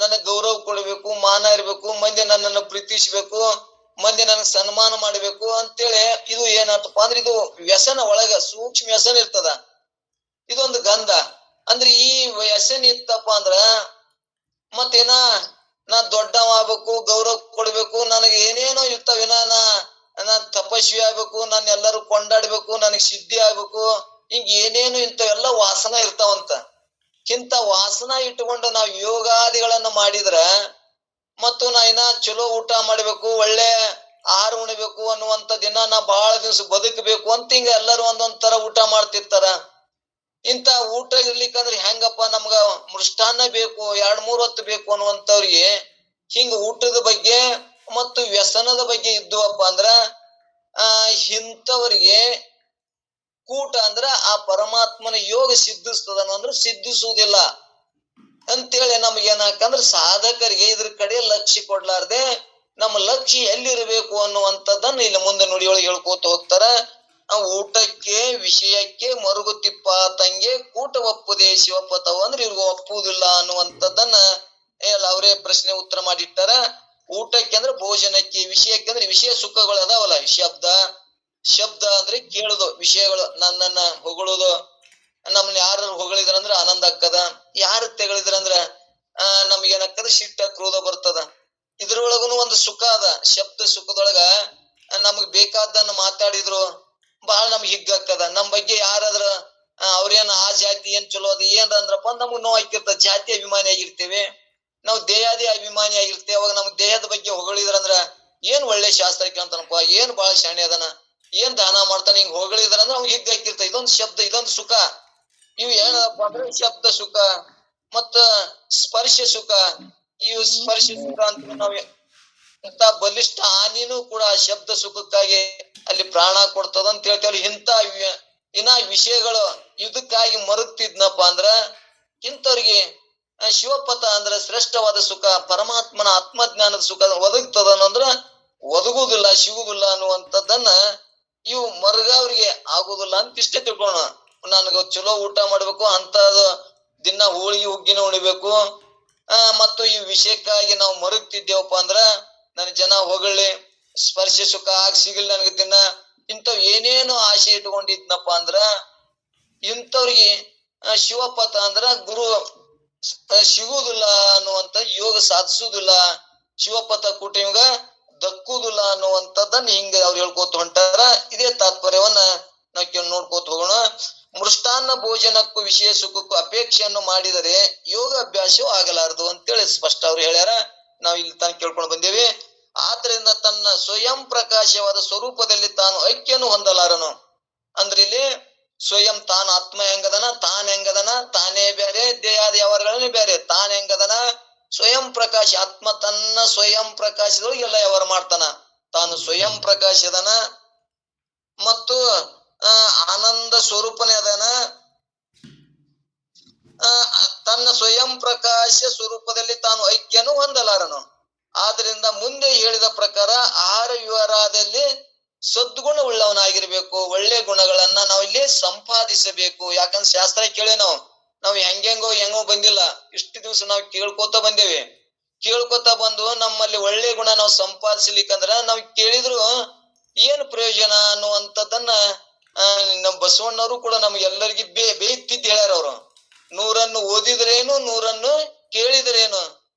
ನನಗ್ ಗೌರವ ಕೊಡ್ಬೇಕು, ಮಾನ ಇರ್ಬೇಕು, ಮಂದಿ ನನ್ನನ್ನು ಪ್ರೀತಿಸ್ಬೇಕು, ಮಂದಿ ನನಗ್ ಸನ್ಮಾನ ಮಾಡ್ಬೇಕು ಅಂತೇಳಿ ಇದು ಏನತ್ತಪ್ಪ ಅಂದ್ರೆ ಇದು ವ್ಯಸನ ಒಳಗ ಸೂಕ್ಷ್ಮ ವ್ಯಸನ ಇರ್ತದ. ಇದೊಂದು ಗಂಧ. ಅಂದ್ರೆ ಈ ವ್ಯಸನ ಇತ್ತಪ್ಪ ಅಂದ್ರ ಮತ್ತೇನ ನಾ ದೊಡ್ಡವ ಆಗ್ಬೇಕು, ಗೌರವ ಕೊಡ್ಬೇಕು, ನನಗೆ ಏನೇನೋ ಇರ್ತಾವಿನ ನಾ ತಪಸ್ವಿ ಆಗ್ಬೇಕು, ನಾನು ಎಲ್ಲರೂ ಕೊಂಡಾಡ್ಬೇಕು, ನನಗ್ ಸಿದ್ಧಿ ಆಗ್ಬೇಕು, ಹಿಂಗ ಏನೇನು ಇಂಥವೆಲ್ಲ ವಾಸನ ಇರ್ತಾವಂತ. ಇಂಥ ವಾಸನ ಇಟ್ಟುಕೊಂಡು ನಾವು ಯೋಗಾದಿಗಳನ್ನ ಮಾಡಿದ್ರ ಮತ್ತು ನಾ ಇನ್ನ ಚಲೋ ಊಟ ಮಾಡ್ಬೇಕು, ಒಳ್ಳೆ ಆಹಾರ ಉಣಬೇಕು ಅನ್ನುವಂತ ದಿನ ನಾ ಬಹಳ ದಿವ್ಸ ಬದುಕಬೇಕು ಅಂತ ಹಿಂಗ ಎಲ್ಲರೂ ಒಂದೊಂದ್ ತರ ಊಟ ಮಾಡ್ತಿರ್ತಾರ. ಇಂತ ಊಟ ಇರ್ಲಿಕ್ಕಂದ್ರೆ ಹೆಂಗಪ್ಪ, ನಮ್ಗ ಮೃಷ್ಟಾನ್ನ ಬೇಕು, 2-3 ಹೊತ್ತು ಬೇಕು ಅನ್ನುವಂಥವ್ರಿಗೆ ಹಿಂಗ ಊಟದ ಬಗ್ಗೆ ಮತ್ತು ವ್ಯಸನದ ಬಗ್ಗೆ ಇದ್ದುವಪ್ಪ ಅಂದ್ರ ಇಂಥವರಿಗೆ ಕೂಟ ಅಂದ್ರ ಆ ಪರಮಾತ್ಮನ ಯೋಗ ಸಿದ್ಧಿಸ್ತದನು ಅಂದ್ರೆ ಸಿದ್ಧಿಸುವುದಿಲ್ಲ. ಅಂತೇಳಿ ನಮ್ಗೆ ಏನಾಕಂದ್ರ ಸಾಧಕರಿಗೆ ಇದ್ರ ಕಡೆ ಲಕ್ಷ್ಯ ಕೊಡ್ಲಾರ್ದೆ ನಮ್ಮ ಲಕ್ಷ್ಯ ಎಲ್ಲಿರಬೇಕು ಅನ್ನುವಂಥದ್ದನ್ನ ಇಲ್ಲಿ ಮುಂದೆ ನುಡಿಯೊಳಗೆ ಹೇಳ್ಕೋತ ಹೋಗ್ತಾರ. ಊಟಕ್ಕೆ ವಿಷಯಕ್ಕೆ ಮರುಗುತಿಪ್ಪ ತಂಗೆ ಕೂಟ ಒಪ್ಪುದೇ ಶಿವಪಥವು ಅಂದ್ರೆ ಇವ್ರಿಗೆ ಒಪ್ಪುವುದಿಲ್ಲ ಅನ್ನುವಂಥದ್ದನ್ನ ಅವರೇ ಪ್ರಶ್ನೆ ಉತ್ತರ ಮಾಡಿಟ್ಟಾರ. ಊಟಕ್ಕೆ ಅಂದ್ರೆ ಭೋಜನಕ್ಕೆ, ವಿಷಯಕ್ಕೆ ಅಂದ್ರೆ ವಿಷಯ ಸುಖಗಳು ಅದಾವಲ್ಲ, ಶಬ್ದ ಅಂದ್ರೆ ಕೇಳುದು, ವಿಷಯಗಳು ನನ್ನನ್ನ ಹೊಗಳುದು, ನಮ್ನ ಯಾರು ಹೊಗಳಿದ್ರಂದ್ರ ಆನಂದ ಆಕ್ಕದ, ಯಾರು ತೆಗಳಿದ್ರಂದ್ರ ನಮ್ಗೇನಾಗ್ತದ ಸಿಟ್ಟ ಕ್ರೋಧ ಬರ್ತದ. ಇದ್ರೊಳಗುನು ಒಂದು ಸುಖ ಅದ. ಶಬ್ದ ಸುಖದೊಳಗ ನಮಗ್ ಬೇಕಾದ್ದನ್ನ ಮಾತಾಡಿದ್ರು ಬಹಳ ನಮ್ಗೆ ಹಿಗ್ಗಾಕದ. ನಮ್ ಬಗ್ಗೆ ಯಾರಾದ್ರ ಅವ್ರೇನ್ ಆ ಜಾತಿ ಏನ್ ಚಲೋ ಅದ ಏನ್ ಅಂದ್ರಪ್ಪ ನಮಗ್ ನೋವು ಆಕಿರ್ತದ. ಜಾತಿ ಅಭಿಮಾನಿ ಆಗಿರ್ತೇವೆ ನಾವು, ದೇಹಾದಿ ಅಭಿಮಾನಿ ಆಗಿರ್ತೇವೆ. ಅವಾಗ ನಮ್ ದೇಹದ ಬಗ್ಗೆ ಹೊಗಳಿದ್ರಂದ್ರ ಏನ್ ಒಳ್ಳೆ ಶಾಸ್ತ್ರ ಕೇಳ್ತಾನಪ್ಪ, ಏನ್ ಬಹಳ ಶಾಣೆ ಅದನ, ಏನ್ ದಾನ ಮಾಡ್ತಾನ, ಹಿಂಗ್ ಹೊಗಳಿದ್ರಂದ್ರ ಅವ್ನಿಗೆ ಹಿಗ್ಗಾಕಿರ್ತದ. ಇದೊಂದು ಶಬ್ದ, ಇದೊಂದು ಸುಖ. ಇವು ಏನಪ್ಪ ಅಂದ್ರೆ ಶಬ್ದ ಸುಖ ಮತ್ತ ಸ್ಪರ್ಶ ಸುಖ. ಇವು ಸ್ಪರ್ಶ ಸುಖ ಅಂತ ನಾವ್ ಇಂತ ಬಲಿಷ್ಠ ಹಾನಿನೂ ಕೂಡ ಶಬ್ದ ಸುಖಕ್ಕಾಗಿ ಅಲ್ಲಿ ಪ್ರಾಣ ಕೊಡ್ತದ ಅಂತ ಹೇಳ್ತೇವೆ. ಇನ್ನ ವಿಷಯಗಳು ಇದಕ್ಕಾಗಿ ಮರುಗ್ತಿದ್ನಪ್ಪ ಅಂದ್ರ ಇಂಥವ್ರಿಗೆ ಶಿವಪಥ ಅಂದ್ರ ಶ್ರೇಷ್ಠವಾದ ಸುಖ, ಪರಮಾತ್ಮನ ಆತ್ಮಜ್ಞಾನದ ಸುಖ ಒದಗ್ತದ ಅಂದ್ರ ಒದಗುದಿಲ್ಲ, ಸಿಗುದಿಲ್ಲ ಅನ್ನುವಂಥದ್ದನ್ನ ಇವು ಮರುಗವ್ರಿಗೆ ಆಗುದಿಲ್ಲ ಅಂತ ಇಷ್ಟೇ ತಿಳ್ಕೋಣ. ನನಗ ಚಲೋ ಊಟ ಮಾಡ್ಬೇಕು, ಅಂತದ ದಿನ ಹೋಳಿಗೆ ಹುಗ್ಗಿನ ಉಣಿಬೇಕು, ಮತ್ತು ಈ ವಿಷಯಕ್ಕಾಗಿ ನಾವು ಮರುಗ್ತಿದ್ದೇವಪ್ಪ ಅಂದ್ರ ನನ್ ಜನ ಹೊಗಳಿ ಸ್ಪರ್ಶ ಸುಖ ಆಗ ಸಿಗಲ್ ನನಗ ದಿನ, ಇಂಥವ್ ಏನೇನು ಆಸೆ ಇಟ್ಕೊಂಡಿದ್ನಪ್ಪ ಅಂದ್ರ ಇಂಥವ್ರಿಗೆ ಶಿವಪಥ ಅಂದ್ರ ಗುರು ಸಿಗುವುದಿಲ್ಲ ಅನ್ನುವಂತ, ಯೋಗ ಸಾಧಿಸುವುದಿಲ್ಲ, ಶಿವಪಥ ಕೂಟ ಇವಾಗ ದಕ್ಕುವುದಿಲ್ಲ ಅನ್ನುವಂಥದ್ದನ್ನ ಹಿಂಗ ಅವ್ರು ಹೇಳ್ಕೋತ ಹೊಂಟಾರ. ಇದೇ ತಾತ್ಪರ್ಯವನ್ನ ನಾವು ನೋಡ್ಕೋತ ಹೋಗೋಣ. ಮೃಷ್ಟಾನ್ನ ಭೋಜನಕ್ಕೂ ವಿಷಯ ಸುಖಕ್ಕೂ ಅಪೇಕ್ಷೆಯನ್ನು ಮಾಡಿದರೆ ಯೋಗ ಅಭ್ಯಾಸವೂ ಆಗಲಾರದು ಅಂತೇಳಿ ಸ್ಪಷ್ಟ ಅವ್ರು ಹೇಳ್ಯಾರ. ನಾವು ಇಲ್ಲಿ ತಾನು ಕೇಳ್ಕೊಂಡು ಬಂದೇವಿ. ಆದ್ರಿಂದ ತನ್ನ ಸ್ವಯಂ ಪ್ರಕಾಶವಾದ ಸ್ವರೂಪದಲ್ಲಿ ತಾನು ಐಕ್ಯನು ಹೊಂದಲಾರನು. ಅಂದ್ರೆ ಇಲ್ಲಿ ಸ್ವಯಂ ತಾನು ಆತ್ಮ ಹೆಂಗದನ, ತಾನ್ ಹೆಂಗದನ, ತಾನೇ ಬೇರೆ, ದೇಹಾದಿ ವ್ಯವಹಾರಗಳನ್ನೇ ಬೇರೆ, ತಾನ್ ಹೆಂಗದನ ಸ್ವಯಂ ಪ್ರಕಾಶ. ಆತ್ಮ ತನ್ನ ಸ್ವಯಂ ಪ್ರಕಾಶದೊಳಗೆ ಎಲ್ಲ ವ್ಯವಹಾರ ಮಾಡ್ತಾನ. ತಾನು ಸ್ವಯಂ ಪ್ರಕಾಶದನ ಮತ್ತು ಆನಂದ ಸ್ವರೂಪನೇ ಅದನ. ತನ್ನ ಸ್ವಯಂ ಪ್ರಕಾಶ ಸ್ವರೂಪದಲ್ಲಿ ತಾನು ಐಕ್ಯನು ಹೊಂದಲಾರನು. ಆದ್ರಿಂದ ಮುಂದೆ ಹೇಳಿದ ಪ್ರಕಾರ ಆಹಾರ ವಿವರದಲ್ಲಿ ಸದ್ಗುಣ ಉಳ್ಳವನಾಗಿರ್ಬೇಕು. ಒಳ್ಳೆ ಗುಣಗಳನ್ನ ನಾವು ಇಲ್ಲಿ ಸಂಪಾದಿಸಬೇಕು. ಯಾಕಂದ್ರೆ ಶಾಸ್ತ್ರ ಕೇಳಿ ನಾವು ಹೆಂಗೋ ಬಂದಿಲ್ಲ. ಇಷ್ಟು ದಿವಸ ನಾವು ಕೇಳ್ಕೊತ ಬಂದೇವಿ. ಕೇಳ್ಕೊತ ಬಂದು ನಮ್ಮಲ್ಲಿ ಒಳ್ಳೆ ಗುಣ ನಾವು ಸಂಪಾದಿಸ್ಲಿಕ್ಕಂದ್ರ ನಾವ್ ಕೇಳಿದ್ರು ಏನ್ ಪ್ರಯೋಜನ ಅನ್ನುವಂಥದ್ದನ್ನ ನಮ್ ಬಸವಣ್ಣವರು ಕೂಡ ನಮ್ಗೆಲ್ಲರಿಗೂ ಬೇಯ್ತಿದ್ದು ಹೇಳ್ಯಾರ. ಅವರು 100 ಓದಿದ್ರೇನು, 100 ಕೇಳಿದ್ರೇನು,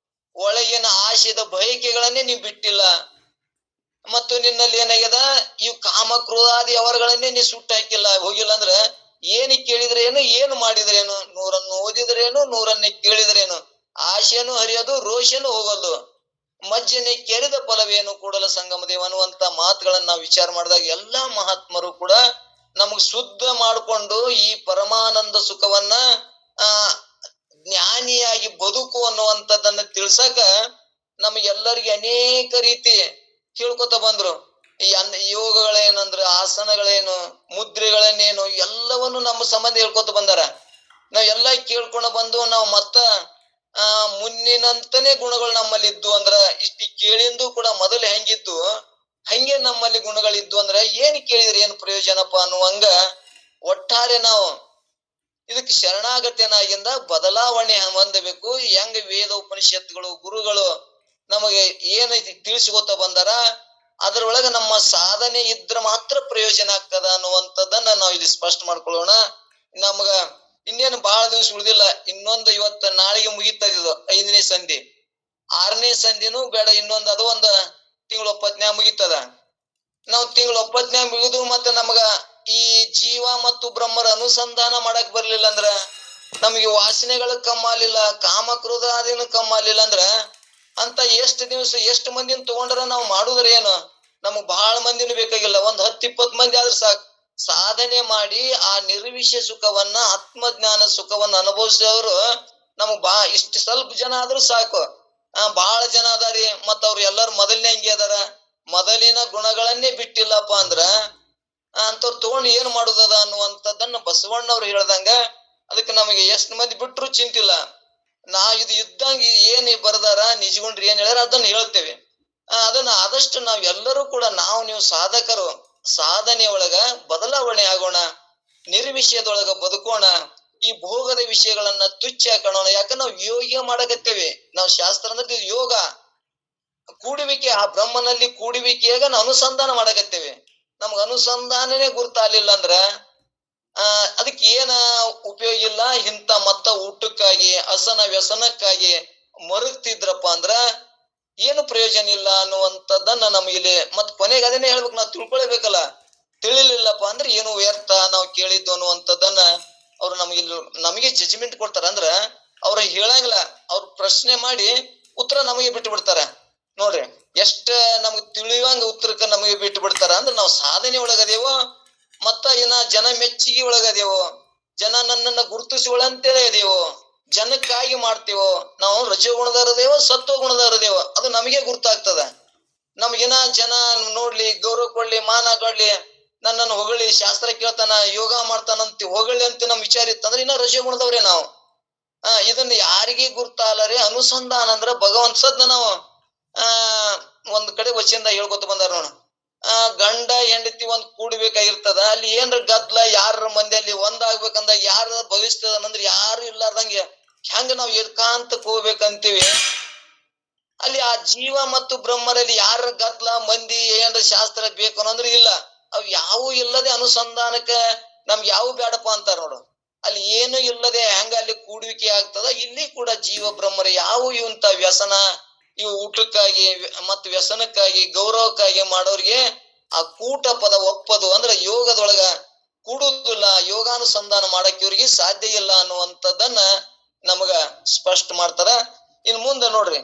ಒಳಗಿನ ಆಶಯದ ಬಯಕೆಗಳನ್ನೇ ನೀವ್ ಬಿಟ್ಟಿಲ್ಲ, ಮತ್ತು ನಿನ್ನಲ್ಲಿ ಏನಾಗ್ಯದ ಇವ್ ಕಾಮ ಕ್ರೋಧಾದಿ ಅವರುಗಳನ್ನೇ ನೀ ಸುಟ್ಟು ಹಾಕಿಲ್ಲ, ಹೋಗಿಲ್ಲ ಅಂದ್ರ ಏನ್ ಕೇಳಿದ್ರೇನು, ಏನು ಮಾಡಿದ್ರೇನು, 100 ಓದಿದ್ರೇನು, 100 ಕೇಳಿದ್ರೇನು, ಆಶೆನು ಹರಿಯೋದು, ರೋಷನು ಹೋಗೋದು, ಮಜ್ಜನೆ ಕೆರೆದ ಫಲವೇನು ಕೂಡಲ ಸಂಗಮ ದೇವ ಅನ್ನುವಂತ ಮಾತುಗಳನ್ನ ನಾವು ವಿಚಾರ ಮಾಡಿದಾಗ ಎಲ್ಲಾ ಮಹಾತ್ಮರು ಕೂಡ ನಮಗ್ ಶುದ್ಧ ಮಾಡಿಕೊಂಡು ಈ ಪರಮಾನಂದ ಸುಖವನ್ನ ಜ್ಞಾನಿಯಾಗಿ ಬದುಕು ಅನ್ನುವಂಥದ್ದನ್ನ ತಿಳ್ಸಕ ನಮಗೆಲ್ಲರಿಗೆ ಅನೇಕ ರೀತಿ ಕೇಳ್ಕೊತ ಬಂದ್ರು. ಈ ಯೋಗಗಳೇನಂದ್ರ, ಆಸನಗಳೇನು, ಮುದ್ರೆಗಳನ್ನೇನು, ಎಲ್ಲವನ್ನು ನಮ್ಮ ಸಂಬಂಧ ಹೇಳ್ಕೊತ ಬಂದಾರ. ನಾವ್ ಎಲ್ಲ ಕೇಳ್ಕೊಂಡು ಬಂದು ನಾವು ಮತ್ತ ಮುನ್ನಿನಂತನೇ ಗುಣಗಳು ನಮ್ಮಲ್ಲಿ ಇದ್ದು ಅಂದ್ರ, ಇಷ್ಟು ಕೇಳಿಂದು ಕೂಡ ಮೊದಲು ಹೆಂಗಿದ್ದು ಹಂಗೆ ನಮ್ಮಲ್ಲಿ ಗುಣಗಳಿದ್ದು ಅಂದ್ರ ಏನ್ ಕೇಳಿದ್ರೆ ಏನ್ ಪ್ರಯೋಜನಪ್ಪ ಅನ್ನುವಂಗ ಒಟ್ಟಾರೆ ನಾವು ಇದಕ್ಕೆ ಶರಣಾಗತಿಯನಾಗಿಂದ ಬದಲಾವಣೆ ಹೊಂದಬೇಕು. ಹೆಂಗ ವೇದ ಉಪನಿಷತ್ತುಗಳು ಗುರುಗಳು ನಮಗೆ ಏನೈತಿ ತಿಳಿಸ್ಕೊತ ಬಂದಾರ, ಅದ್ರೊಳಗ ನಮ್ಮ ಸಾಧನೆ ಇದ್ರ ಮಾತ್ರ ಪ್ರಯೋಜನ ಆಗ್ತದ ಅನ್ನುವಂಥದ್ದನ್ನ ನಾವು ಇಲ್ಲಿ ಸ್ಪಷ್ಟ ಮಾಡ್ಕೊಳ್ಳೋಣ. ನಮ್ಗ ಇನ್ನೇನು ಬಹಳ ದಿವಸ ಉಳಿದಿಲ್ಲ. ಇನ್ನೊಂದು ಇವತ್ತ ನಾಳೆಗೆ ಮುಗಿತದ 5ನೇ ಸಂಧಿ. 6ನೇ ಸಂಧಿನೂ ಬೇಡ, ಇನ್ನೊಂದು ಅದು ಒಂದು ತಿಂಗಳ 9ನ್ಯಾಗ ಮುಗಿತದ. ನಾವು ತಿಂಗಳ 9ನ್ಯಾಗ ಮುಗಿದು ಮತ್ತೆ ನಮ್ಗ ಈ ಜೀವ ಮತ್ತು ಬ್ರಹ್ಮರ ಅನುಸಂಧಾನ ಮಾಡಕ್ ಬರ್ಲಿಲ್ಲ ಅಂದ್ರ, ನಮ್ಗೆ ವಾಸನೆಗಳು ಕಮ್ಮಾಲಿಲ್ಲ, ಕಾಮ ಕ್ರೋಧ ಅದೇನು ಕಮ್ಮಾಲಿಲ್ಲ ಅಂದ್ರ ಅಂತ ಎಷ್ಟು ದಿವಸ ಎಷ್ಟು ಮಂದಿನ ತಗೊಂಡ್ರ ನಾವು ಮಾಡುದ್ರ ಏನು? ನಮಗ್ ಬಹಳ ಮಂದಿನೂ ಬೇಕಾಗಿಲ್ಲ, 10-20 ಮಂದಿ ಆದ್ರೂ ಸಾಕು. ಸಾಧನೆ ಮಾಡಿ ಆ ನಿರ್ವಿಷಯ ಸುಖವನ್ನ, ಆತ್ಮಜ್ಞಾನ ಸುಖವನ್ನ ಅನುಭವಿಸೋರು ನಮಗ್ ಇಷ್ಟು ಸ್ವಲ್ಪ ಜನ ಆದ್ರೂ ಸಾಕು. ಬಹಳ ಜನ ಅದಾರಿ, ಮತ್ತ ಅವ್ರು ಎಲ್ಲಾರು ಮೊದಲನೇ ಹಂಗೆ ಅದಾರ, ಮೊದಲಿನ ಗುಣಗಳನ್ನೇ ಬಿಟ್ಟಿಲ್ಲಪ್ಪ ಅಂದ್ರ ಅಂತವ್ರು ತಗೊಂಡು ಏನ್ ಮಾಡುದದ ಅನ್ನುವಂಥದ್ದನ್ನ ಬಸವಣ್ಣವ್ರು ಹೇಳ್ದಂಗ ಅದಕ್ಕೆ ನಮಗೆ ಎಷ್ಟು ಮಂದಿ ಬಿಟ್ರು ಚಿಂತಿಲ್ಲ. ಇದು ಇದ್ದಂಗೆ ಏನ್ ಬರ್ದಾರ ನಿಜಗುಂಡ್ರಿ ಏನ್ ಹೇಳ್ಯಾರ ಅದನ್ನ ಹೇಳ್ತೇವೆ. ಅದನ್ನ ಆದಷ್ಟು ನಾವ್ ಎಲ್ಲರೂ ಕೂಡ ನೀವು ಸಾಧಕರು ಸಾಧನೆ ಒಳಗ ಬದಲಾವಣೆ ಆಗೋಣ, ನಿರ್ವಿಷಯದೊಳಗ ಬದುಕೋಣ, ಈ ಭೋಗದ ವಿಷಯಗಳನ್ನ ತುಚ್ಚ ಕಾಣೋಣ. ಯಾಕಂದ್ರೆ ನಾವು ಯೋಗ ಮಾಡಕತ್ತೇವೆ. ನಾವು ಶಾಸ್ತ್ರ ಅಂದ್ರೆ ಯೋಗ ಕೂಡುವಿಕೆ, ಆ ಬ್ರಹ್ಮನಲ್ಲಿ ಕೂಡುವಿಕೆಯಾಗ ನಾವು ಅನುಸಂಧಾನ ಮಾಡಕತ್ತೇವೆ. ನಮ್ಗ ಅನುಸಂಧಾನನೇ ಗುರ್ತಾಗ್ಲಿಲ್ಲ ಅಂದ್ರ ಅದಕ್ಕೆ ಏನ ಉಪಯೋಗ ಇಲ್ಲ. ಇಂಥ ಮತ್ತ ಊಟಕ್ಕಾಗಿ ಹಸನ ವ್ಯಸನಕ್ಕಾಗಿ ಮರುಗ್ತಿದ್ರಪ್ಪ ಅಂದ್ರ ಏನು ಪ್ರಯೋಜನ ಇಲ್ಲ ಅನ್ನುವಂಥದ್ದನ್ನ ನಮಗಿಲ್ಲಿ ಮತ್ ಕೊನೆಗೆ ಅದನ್ನೇ ಹೇಳ್ಬೇಕು, ನಾವು ತಿಳ್ಕೊಳ್ಬೇಕಲ್ಲ. ತಿಳಿಲಿಲ್ಲಪ್ಪ ಅಂದ್ರೆ ಏನು ವ್ಯರ್ಥ ನಾವು ಕೇಳಿದ್ದು ಅನ್ನುವಂಥದ್ದನ್ನ ಅವ್ರು ನಮಗೆ ಜಜ್ಮೆಂಟ್ ಕೊಡ್ತಾರ. ಅಂದ್ರ ಅವ್ರ ಹೇಳಂಗಿಲ್ಲ, ಅವ್ರ ಪ್ರಶ್ನೆ ಮಾಡಿ ಉತ್ತರ ನಮಗೆ ಬಿಟ್ಟು ಬಿಡ್ತಾರ. ನೋಡ್ರಿ ಎಷ್ಟ ನಮ್ಗೆ ತಿಳಿಯುವಂಗ ಉತ್ತರಕ್ಕ ನಮಗೆ ಬಿಟ್ಟು ಬಿಡ್ತಾರ. ಅಂದ್ರೆ ನಾವು ಸಾಧನೆ ಒಳಗದೇವೋ ಮತ್ತ ಜನ ಮೆಚ್ಚುಗೆ ಒಳಗದೇವೋ, ಜನ ನನ್ನನ್ನ ಗುರುತಿಸುವಂತೇಳಿ ಅದೇವೋ, ಜನಕ್ಕಾಗಿ ಮಾಡ್ತೇವೋ, ನಾವು ರಜೋಗುಣದವರದೇವೋ ಸತ್ವ ಗುಣದವರದೇವೋ ಅದು ನಮಗೆ ಗುರ್ತಾಗ್ತದ. ನಮ್ಗಿನ ಜನ ನೋಡ್ಲಿ, ಗೌರವ ಕೊಡ್ಲಿ, ಮಾನ ಕೊಡ್ಲಿ, ನನ್ನನ್ನು ಹೊಗಳಿ, ಶಾಸ್ತ್ರ ಕೇಳ್ತಾನ, ಯೋಗ ಮಾಡ್ತಾನಂತ ಹೊಗಳಿ ಅಂತ ನಮ್ ವಿಚಾರ ಇತ್ತಂದ್ರೆ ಇನ್ನ ರಜೋಗುಣದವ್ರೆ ನಾವು. ಇದನ್ನ ಯಾರಿಗೆ ಗುರ್ತಾಗಲ್ಲರೆ ಅನುಸಂಧಾನ ಅಂದ್ರ ಭಗವಂತ ಸದ್ನ ನಾವು ಒಂದ್ ಕಡೆ ವಚನದ ಹೇಳ್ಕೊತ ಬಂದಾರ ನೋಡ. ಗಂಡ ಹೆಂಡತಿ ಒಂದ್ ಕೂಡ್ಬೇಕಾಗಿರ್ತದ, ಅಲ್ಲಿ ಏನ್ರ ಗದ್ಲ ಯಾರ ಮಂದಿಯಲ್ಲಿ ಒಂದಾಗ್ಬೇಕಂದ ಯಾರ ಭವಿಸ್ತದನಂದ್ರ ಯಾರು ಇಲ್ಲಾರ್ದಂಗೆ ಹೆಂಗ ನಾವ್ ಏಕಾಂತಕ್ ಹೋಗ್ಬೇಕಂತೀವಿ. ಅಲ್ಲಿ ಆ ಜೀವ ಮತ್ತು ಬ್ರಹ್ಮರಲ್ಲಿ ಯಾರ ಗದ್ಲ ಮಂದಿ ಏನ್ರ ಶಾಸ್ತ್ರ ಬೇಕು ಅನ್ನಂದ್ರ ಇಲ್ಲ. ಅವ್ ಯಾವು ಇಲ್ಲದೆ ಅನುಸಂಧಾನಕ್ಕ ನಮ್ಗೆ ಯಾವ ಬೇಡಪ್ಪ ಅಂತಾರ ನೋಡು. ಅಲ್ಲಿ ಏನು ಇಲ್ಲದೆ ಹೆಂಗ ಅಲ್ಲಿ ಕೂಡುವಿಕೆ ಆಗ್ತದ, ಇಲ್ಲಿ ಕೂಡ ಜೀವ ಬ್ರಹ್ಮರ ಯಾವ ಇವಂತ ವ್ಯಸನ, ಇವು ಊಟಕ್ಕಾಗಿ ಮತ್ ವ್ಯಸನಕ್ಕಾಗಿ ಗೌರವಕ್ಕಾಗಿ ಮಾಡೋರಿಗೆ ಆ ಕೂಟ ಪದ ಒಪ್ಪದು ಅಂದ್ರೆ ಯೋಗದೊಳಗ ಕೂಡುದಿಲ್ಲ, ಯೋಗಾನುಸಂಧಾನ ಮಾಡಕ್ ಇವ್ರಿಗೆ ಸಾಧ್ಯ ಇಲ್ಲ ಅನ್ನುವಂಥದ್ದನ್ನ ನಮಗ ಸ್ಪಷ್ಟ ಮಾಡ್ತಾರ. ಇನ್ ಮುಂದೆ ನೋಡ್ರಿ,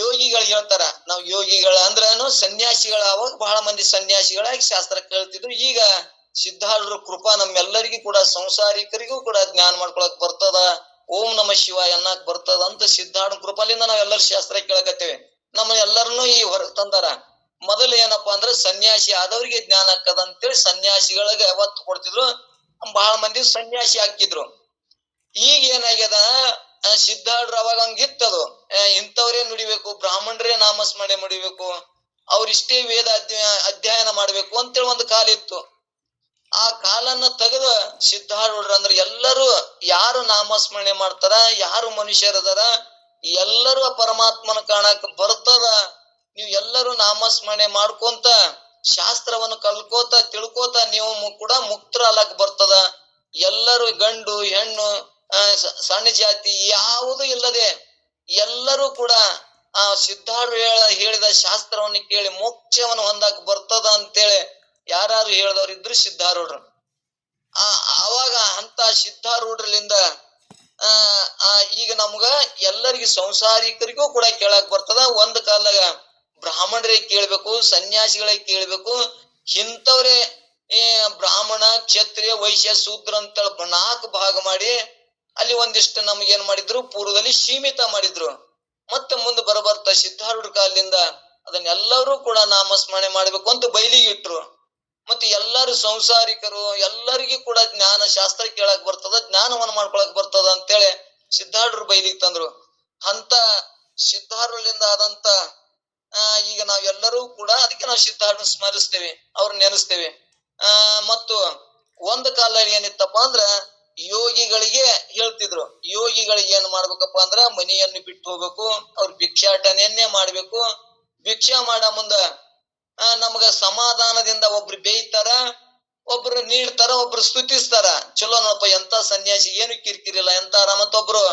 ಯೋಗಿಗಳು ಹೇಳ್ತಾರ, ನಾವ್ ಯೋಗಿಗಳ ಅಂದ್ರೇನು ಸನ್ಯಾಸಿಗಳ. ಅವಾಗ ಬಹಳ ಮಂದಿ ಸನ್ಯಾಸಿಗಳಾಗಿ ಶಾಸ್ತ್ರ ಕೇಳ್ತಿದ್ರು. ಈಗ ಸಿದ್ಧಾರೂಢರ ಕೃಪಾ ನಮ್ಮೆಲ್ಲರಿಗೂ ಕೂಡ ಸಂಸಾರಿಕರಿಗೂ ಕೂಡ ಜ್ಞಾನ ಮಾಡ್ಕೊಳಕ್ ಬರ್ತದ, ಓಂ ನಮ ಶಿವಾಯ ಅನ್ನಕ್ ಬರ್ತದ ಅಂತ ಸಿದ್ಧಾರೂಢ ಕೃಪಾಲಿಂದ ನಾವೆಲ್ಲರೂ ಶಾಸ್ತ್ರ ಕೇಳಕತ್ತೇವೆ. ನಮ್ಮ ಎಲ್ಲರನ್ನು ಈ ಹೊರಗೆ ತಂದಾರ. ಮೊದಲು ಏನಪ್ಪಾ ಅಂದ್ರೆ ಸನ್ಯಾಸಿ ಆದವ್ರಿಗೆ ಜ್ಞಾನ ಆಕ್ಕದ ಅಂತೇಳಿ ಸನ್ಯಾಸಿಗಳಿಗೆ ಒತ್ತು ಕೊಡ್ತಿದ್ರು. ಬಹಳ ಮಂದಿ ಸನ್ಯಾಸಿ ಹಾಕಿದ್ರು. ಈಗ ಏನಾಗ್ಯದ, ಸಿದ್ಧಾರೂಢರು ಅವಾಗ ಹಂಗಿತ್ತದು, ಇಂಥವ್ರೇ ನುಡಿಬೇಕು, ಬ್ರಾಹ್ಮಣರೇ ನಾಮಸ್ಮರಣೆ ಮಾಡಿಬೇಕು, ಅವ್ರಿಷ್ಟೇ ವೇದ ಅಧ್ಯಯನ ಮಾಡ್ಬೇಕು ಅಂತೇಳಿ ಒಂದು ಕಾಲ ಇತ್ತು. ಆ ಕಾಲನ್ನ ತೆಗೆದು ಸಿದ್ಧಾರೂಢರು ಅಂದ್ರೆ ಎಲ್ಲರೂ ಯಾರು ನಾಮಸ್ಮರಣೆ ಮಾಡ್ತಾರ, ಯಾರು ಮನುಷ್ಯರದಾರ, ಎಲ್ಲರೂ ಪರಮಾತ್ಮನ ಕಾಣಕ್ ಬರ್ತದ. ನೀವು ಎಲ್ಲರೂ ನಾಮಸ್ಮರಣೆ ಮಾಡ್ಕೊಂತ ಶಾಸ್ತ್ರವನ್ನು ಕಲ್ಕೋತ ತಿಳ್ಕೋತ ನೀವು ಕೂಡ ಮುಕ್ತರ ಅಲಕ್ ಬರ್ತದ. ಎಲ್ಲರೂ ಗಂಡು ಹೆಣ್ಣು ಸಣ್ಣ ಜಾತಿ ಯಾವುದು ಇಲ್ಲದೆ ಎಲ್ಲರೂ ಕೂಡ ಆ ಸಿದ್ಧಾರೂಢರು ಹೇಳಿದ ಶಾಸ್ತ್ರವನ್ನು ಕೇಳಿ ಮೋಕ್ಷವನ್ನು ಹೊಂದಕ್ ಬರ್ತದ ಅಂತೇಳಿ ಯಾರು ಹೇಳಿದವ್ರು ಇದ್ರು ಸಿದ್ಧಾರೂಢರು. ಆವಾಗ ಅಂತ ಸಿದ್ಧಾರೂಢರಿಂದ ಈಗ ನಮ್ಗ ಎಲ್ಲರಿಗೂ ಸಂಸಾರಿಕರಿಗೂ ಕೂಡ ಕೇಳಕ್ ಬರ್ತದ. ಒಂದ್ ಕಾಲದಾಗ ಬ್ರಾಹ್ಮಣರಿಗೆ ಕೇಳ್ಬೇಕು, ಸನ್ಯಾಸಿಗಳಿಗೆ ಕೇಳ್ಬೇಕು. ಇಂಥವ್ರೆ ಬ್ರಾಹ್ಮಣ, ಕ್ಷತ್ರಿಯ, ವೈಶ್ಯ, ಶೂದ್ರ ಅಂತ 4 ಭಾಗ ಮಾಡಿ ಅಲ್ಲಿ ಒಂದಿಷ್ಟು ನಮ್ಗೆ ಏನ್ ಮಾಡಿದ್ರು, ಪೂರ್ವದಲ್ಲಿ ಸೀಮಿತ ಮಾಡಿದ್ರು. ಮತ್ತೆ ಮುಂದೆ ಬರಬರ್ತ ಸಿದ್ಧಾರೂಢರ ಕಾಲದಿಂದ ಅದನ್ನೆಲ್ಲರೂ ಕೂಡ ನಾಮಸ್ಮರಣೆ ಮಾಡ್ಬೇಕು ಅಂತ ಬಯಲಿಗೆ ಇಟ್ರು. ಮತ್ತೆ ಎಲ್ಲರೂ ಸಂಸಾರಿಕರು ಎಲ್ಲರಿಗೂ ಕೂಡ ಜ್ಞಾನ ಶಾಸ್ತ್ರ ಕೇಳಕ್ ಬರ್ತದ, ಜ್ಞಾನವನ್ನು ಮಾಡ್ಕೊಳಕ್ ಬರ್ತದ ಅಂತೇಳಿ ಸಿದ್ಧಾರೂಢರು ಬಯಲಿಗೆ ತಂದ್ರು. ಅಂತ ಸಿದ್ಧಾರೂಢರಿಂದ ಆದಂತ ಈಗ ನಾವೆಲ್ಲರೂ ಕೂಡ ಅದಕ್ಕೆ ನಾವು ಸಿದ್ಧಾರೂಢ ಸ್ಮರಿಸ್ತೇವೆ, ಅವ್ರ ನೆನೆಸ್ತೇವೆ. ಮತ್ತು ಒಂದ್ ಕಾಲ ಏನಿತ್ತಪ್ಪ ಅಂದ್ರ ಯೋಗಿಗಳಿಗೆ ಹೇಳ್ತಿದ್ರು, ಯೋಗಿಗಳಿಗೆ ಏನ್ ಮಾಡ್ಬೇಕಪ್ಪ ಅಂದ್ರ ಮನೆಯನ್ನು ಬಿಟ್ಟು ಹೋಗ್ಬೇಕು, ಅವ್ರ ಭಿಕ್ಷಾಟನೆಯನ್ನೇ ಮಾಡ್ಬೇಕು. ಭಿಕ್ಷಾ ಮಾಡ ಮುಂದ ನಮ್ಗ ಸಮಾಧಾನದಿಂದ ಒಬ್ರು ಬೇಯ್ತಾರ, ಒಬ್ರು ನೀಡ್ತಾರ, ಒಬ್ರು ಸ್ತುತಿಸ್ತಾರ. ಚಲೋ ನೋಡಪ್ಪ ಎಂತ ಸನ್ಯಾಸಿ, ಏನು ಕಿರಿಕಿರಿಲ್ಲ, ಎಂತಾರ. ಮತ್ತೊಬ್ರು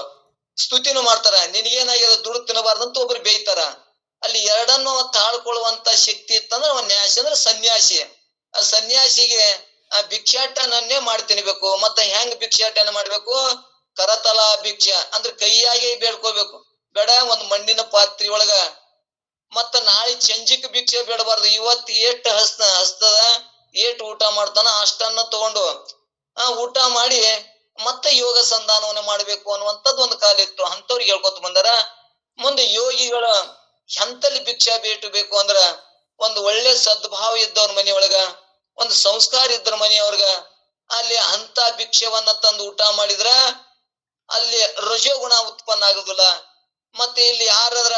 ಸ್ತುತಿನೂ ಮಾಡ್ತಾರ, ನಿನ್ಗೇನಾಗ್ಯದ ದುಡ್ಡು ತಿನ್ನಬಾರ್ದಂತ ಒಬ್ರು ಬೇಯ್ತಾರ. ಅಲ್ಲಿ ಎರಡನ್ನು ತಾಳ್ಕೊಳ್ಳುವಂತ ಶಕ್ತಿ ಇತ್ತಂದ್ರೆ ಅವನ್ ನ್ಯಾಸಿ ಅಂದ್ರೆ ಸನ್ಯಾಸಿ. ಆ ಸನ್ಯಾಸಿಗೆ ಆ ಭಿಕ್ಷಾಟನನ್ನೇ ಮಾಡಿ ತಿನ್ಬೇಕು. ಮತ್ತೆ ಹೆಂಗ್ ಭಿಕ್ಷಾಟನೆ ಮಾಡ್ಬೇಕು, ಕರತಲ ಭಿಕ್ಷೆ ಅಂದ್ರೆ ಕೈಯಾಗೆ ಬೇಡ್ಕೋಬೇಕು, ಬೇಡ ಒಂದ್ ಮಣ್ಣಿನ ಪಾತ್ರೆ ಒಳಗ. ಮತ್ತ ನಾಳೆ ಚಂಜಿಕ್ ಭಿಕ್ಷೆ ಬೇಡಬಾರ್ದು, ಇವತ್ತು ಏಟ್ ಹಸ್ತದ ಏಟ್ ಊಟ ಮಾಡ್ತಾನ ಅಷ್ಟನ್ನ ತಗೊಂಡು ಊಟ ಮಾಡಿ ಮತ್ತೆ ಯೋಗ ಸಂಧಾನವನ್ನ ಮಾಡ್ಬೇಕು ಅನ್ನುವಂಥದ್ದು ಒಂದು ಕಾಲ ಇತ್ತು. ಅಂತವ್ರಿಗೆ ಹೇಳ್ಕೊತ ಬಂದಾರ. ಮುಂದೆ ಯೋಗಿಗಳ ಎಂತಲ್ಲಿ ಭಿಕ್ಷಾ ಬೇಟಬೇಕು ಅಂದ್ರ ಒಂದು ಒಳ್ಳೆ ಸದ್ಭಾವ ಇದ್ದವ್ರ ಮನೆಯೊಳಗ, ಒಂದು ಸಂಸ್ಕಾರ ಇದ್ರ ಮನೆಯವ್ರಗ ಅಲ್ಲಿ ಅಂತ ಭಿಕ್ಷವನ್ನ ತಂದು ಊಟ ಮಾಡಿದ್ರ ಅಲ್ಲಿ ರಜೋಗುಣ ಉತ್ಪನ್ನ ಆಗುದಿಲ್ಲ. ಮತ್ತೆ ಇಲ್ಲಿ ಯಾರಾದ್ರ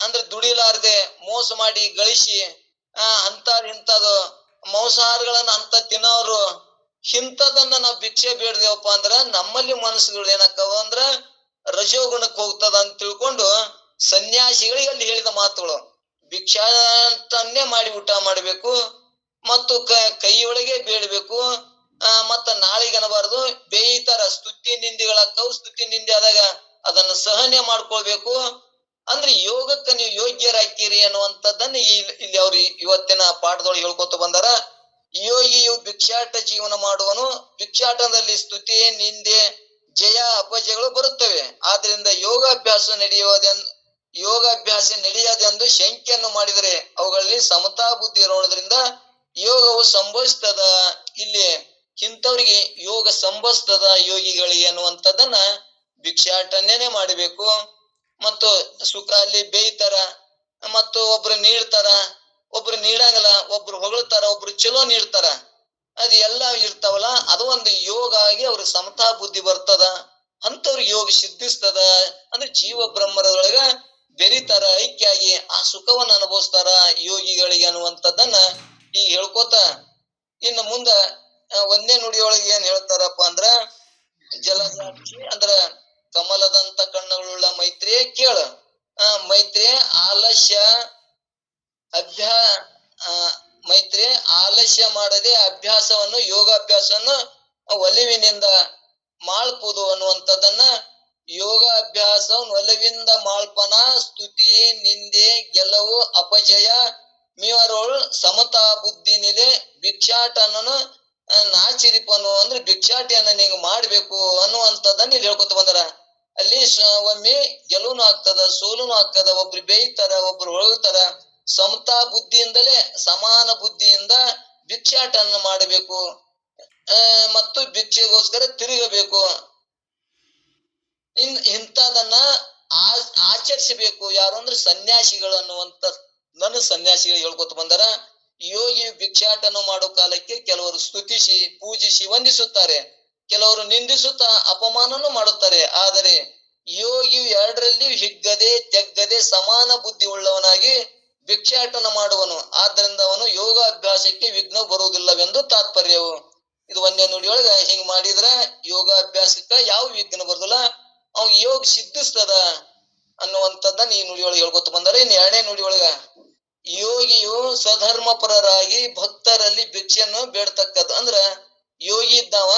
ಅಂದ್ರೆ ದುಡಿಲಾರ್ದೆ ಮೋಸ ಮಾಡಿ ಗಳಿಸಿ ಇಂಥದ್ದು ಮಾಂಸಾಹಾರಗಳನ್ನ ಅಂತ ತಿನ್ನೋರು ಇಂಥದನ್ನ ನಾವು ಭಿಕ್ಷೆ ಬೇಡದೇವಪ್ಪ ಅಂದ್ರ ನಮ್ಮಲ್ಲಿ ಮನಸ್ಸುಗಳು ಏನಾಕ್ಕವ ಅಂದ್ರ ರಜೋಗುಣಕ್ಕೆ ಹೋಗ್ತದ ಅಂತ ತಿಳ್ಕೊಂಡು ಸನ್ಯಾಸಿಗಳಿಗೆ ಅಲ್ಲಿ ಹೇಳಿದ ಮಾತುಗಳು. ಭಿಕ್ಷಾಟನ್ನೇ ಮಾಡಿ ಊಟ ಮಾಡಬೇಕು ಮತ್ತು ಕೈಯೊಳಗೆ ಬೇಡಬೇಕು. ಮತ್ತ ನಾಳಿಗೆ ಅನ್ನಬಾರದು. ಬೇಯಿತರ ಸ್ತುತಿ ನಿಂದೆಗಳಾಕ್ಕವು. ಸ್ತುತಿ ನಿಂದೆ ಆದಾಗ ಅದನ್ನು ಸಹನೆ ಮಾಡ್ಕೊಳ್ಬೇಕು. ಅಂದ್ರೆ ಯೋಗಕ್ಕೆ ನೀವು ಯೋಗ್ಯರಾಗ್ತೀರಿ ಅನ್ನುವಂಥದ್ದನ್ನ ಇಲ್ಲಿ ಅವ್ರು ಇವತ್ತಿನ ಪಾಠದೊಳಗೆ ಹೇಳ್ಕೊತ ಬಂದಾರ. ಯೋಗಿಯು ಭಿಕ್ಷಾಟ ಜೀವನ ಮಾಡುವನು. ಭಿಕ್ಷಾಟನದಲ್ಲಿ ಸ್ತುತಿ ನಿಂದೆ ಜಯ ಅಪಜಯಗಳು ಬರುತ್ತವೆ. ಆದ್ರಿಂದ ಯೋಗಾಭ್ಯಾಸ ನಡೆಯದೆಂದು ಶಂಕೆಯನ್ನು ಮಾಡಿದರೆ ಅವುಗಳಲ್ಲಿ ಸಮತಾ ಬುದ್ಧಿ ಇರೋದ್ರಿಂದ ಯೋಗವು ಸಂಭವಿಸ್ತದ. ಇಲ್ಲಿ ಇಂಥವ್ರಿಗೆ ಯೋಗ ಸಂಭವಿಸ್ತದ ಯೋಗಿಗಳಿಗೆ ಅನ್ನುವಂಥದ್ದನ್ನ ಭಿಕ್ಷಾಟನೆನೆ ಮಾಡಬೇಕು. ಮತ್ತು ಸುಖ ಅಲ್ಲಿ ಬೇಯ್ತಾರ, ಮತ್ತು ಒಬ್ರು ನೀಡ್ತಾರ, ಒಬ್ರು ನೀಡಂಗಿಲ್ಲ, ಒಬ್ರು ಹೊಗಳ್ತಾರ, ಒಬ್ರು ಚಲೋ ನೀಡ್ತಾರ. ಅದ್ ಎಲ್ಲ ಇರ್ತಾವಲ್ಲ, ಅದು ಒಂದು ಯೋಗ ಆಗಿ ಅವ್ರ ಸಮತಾ ಬುದ್ಧಿ ಬರ್ತದ. ಅಂತವ್ರಿಗೆ ಯೋಗ ಸಿದ್ಧಿಸ್ತದ. ಅಂದ್ರೆ ಜೀವ ಬ್ರಹ್ಮರೊಳಗ ಬೆರಿತಾರ, ಐಕ್ಯ ಆಗಿ ಆ ಸುಖವನ್ನ ಅನುಭವಿಸ್ತಾರ ಯೋಗಿಗಳಿಗೆ ಅನ್ನುವಂಥದ್ದನ್ನ ಈಗ ಹೇಳ್ಕೊತ ಇನ್ನು ಮುಂದ ಒಂದೇ ನುಡಿಯೊಳಗೆ ಏನ್ ಹೇಳ್ತಾರಪ್ಪ ಅಂದ್ರ, ಜಲಸಾಕ್ಷಿ ಅಂದ್ರ ಕಮಲದಂತ ಕಣ್ಣುಗಳುಳ್ಳ ಮೈತ್ರಿಯೇ ಕೇಳ. ಮೈತ್ರಿಯೇ ಆಲಸ್ಯ ಮೈತ್ರಿಯೇ ಆಲಸ್ಯ ಮಾಡದೆ ಅಭ್ಯಾಸವನ್ನು ಯೋಗಾಭ್ಯಾಸವನ್ನು ಒಲಿವಿನಿಂದ ಮಾಳ್ಪುದು ಅನ್ನುವಂಥದ್ದನ್ನ ಯೋಗ ಅಭ್ಯಾಸ ಒಲವಿಂದ ಮಾಳ್ಪನ ಸ್ತುತಿ ನಿಂದೆ ಗೆಲುವು ಅಪಜಯ ಮೀವರೋಳ್ ಸಮತಾ ಬುದ್ಧಿ ನಿಲೆ ಭಿಕ್ಷಾಟನನ್ನು ನಾಚಿರಿಪನು. ಅಂದ್ರೆ ಭಿಕ್ಷಾಟಿಯನ್ನ ನೀಂಗ್ ಮಾಡ್ಬೇಕು ಅನ್ನುವಂಥದ್ದನ್ನ ಇಲ್ಲಿ ಹೇಳ್ಕೊತ ಬಂದಾರ. ಅಲ್ಲಿ ಒಮ್ಮೆ ಗೆಲುವುನು ಆಗ್ತದ, ಸೋಲುನು ಆಗ್ತದ. ಒಬ್ರು ಬೇಯ್ತಾರ, ಒಬ್ರು ಹೊಳ್ತಾರ. ಸಮತಾ ಬುದ್ಧಿಯಿಂದಲೇ ಸಮಾನ ಬುದ್ಧಿಯಿಂದ ಭಿಕ್ಷಾಟನ ಮಾಡಬೇಕು ಮತ್ತು ಭಿಕ್ಷೆಗೋಸ್ಕರ ತಿರುಗಬೇಕು. ಇಂಥದನ್ನ ಆಚರಿಸಬೇಕು. ಯಾರು ಅಂದ್ರೆ ಸನ್ಯಾಸಿಗಳು ಅನ್ನುವಂಥ ನನ್ನ ಸನ್ಯಾಸಿಗಳು ಹೇಳ್ಕೊತ ಬಂದಾರ. ಯೋಗಿ ಭಿಕ್ಷಾಟನ ಮಾಡೋ ಕಾಲಕ್ಕೆ ಕೆಲವರು ಸ್ತುತಿಸಿ ಪೂಜಿಸಿ ವಂದಿಸುತ್ತಾರೆ, ಕೆಲವರು ನಿಂದಿಸುತ್ತಾ ಅಪಮಾನನು ಮಾಡುತ್ತಾರೆ. ಆದರೆ ಯೋಗಿಯು ಎರಡರಲ್ಲಿ ಹಿಗ್ಗದೆ ತೆಗ್ಗದೆ ಸಮಾನ ಬುದ್ಧಿ ಉಳ್ಳವನಾಗಿ ಭಿಕ್ಷಾಟನ ಮಾಡುವನು. ಆದ್ದರಿಂದ ಅವನು ಯೋಗ ಅಭ್ಯಾಸಕ್ಕೆ ವಿಘ್ನ ಬರುವುದಿಲ್ಲವೆಂದು ತಾತ್ಪರ್ಯವು. ಇದು ಒಂದೇ ನುಡಿಯೊಳಗ ಹಿಂಗ್ ಮಾಡಿದ್ರ ಯೋಗಾಭ್ಯಾಸಕ್ಕ ಯಾವ ವಿಘ್ನ ಬರುದಿಲ್ಲ, ಅವ್ ಯೋಗ ಸಿದ್ಧಿಸ್ತದ ಅನ್ನುವಂಥದ್ದನ್ನ ಈ ನುಡಿಯೊಳಗೆ ಹೇಳ್ಕೊತ ಬಂದಾರೆ. ಇನ್ನು ಎರಡನೇ ನುಡಿಯೊಳಗ ಯೋಗಿಯು ಸ್ವಧರ್ಮಪರರಾಗಿ ಭಕ್ತರಲ್ಲಿ ಭಿಕ್ಷೆಯನ್ನು ಬೇಡ್ತಕ್ಕದ್ದು. ಅಂದ್ರ ಯೋಗಿ ಇದ್ದಾವ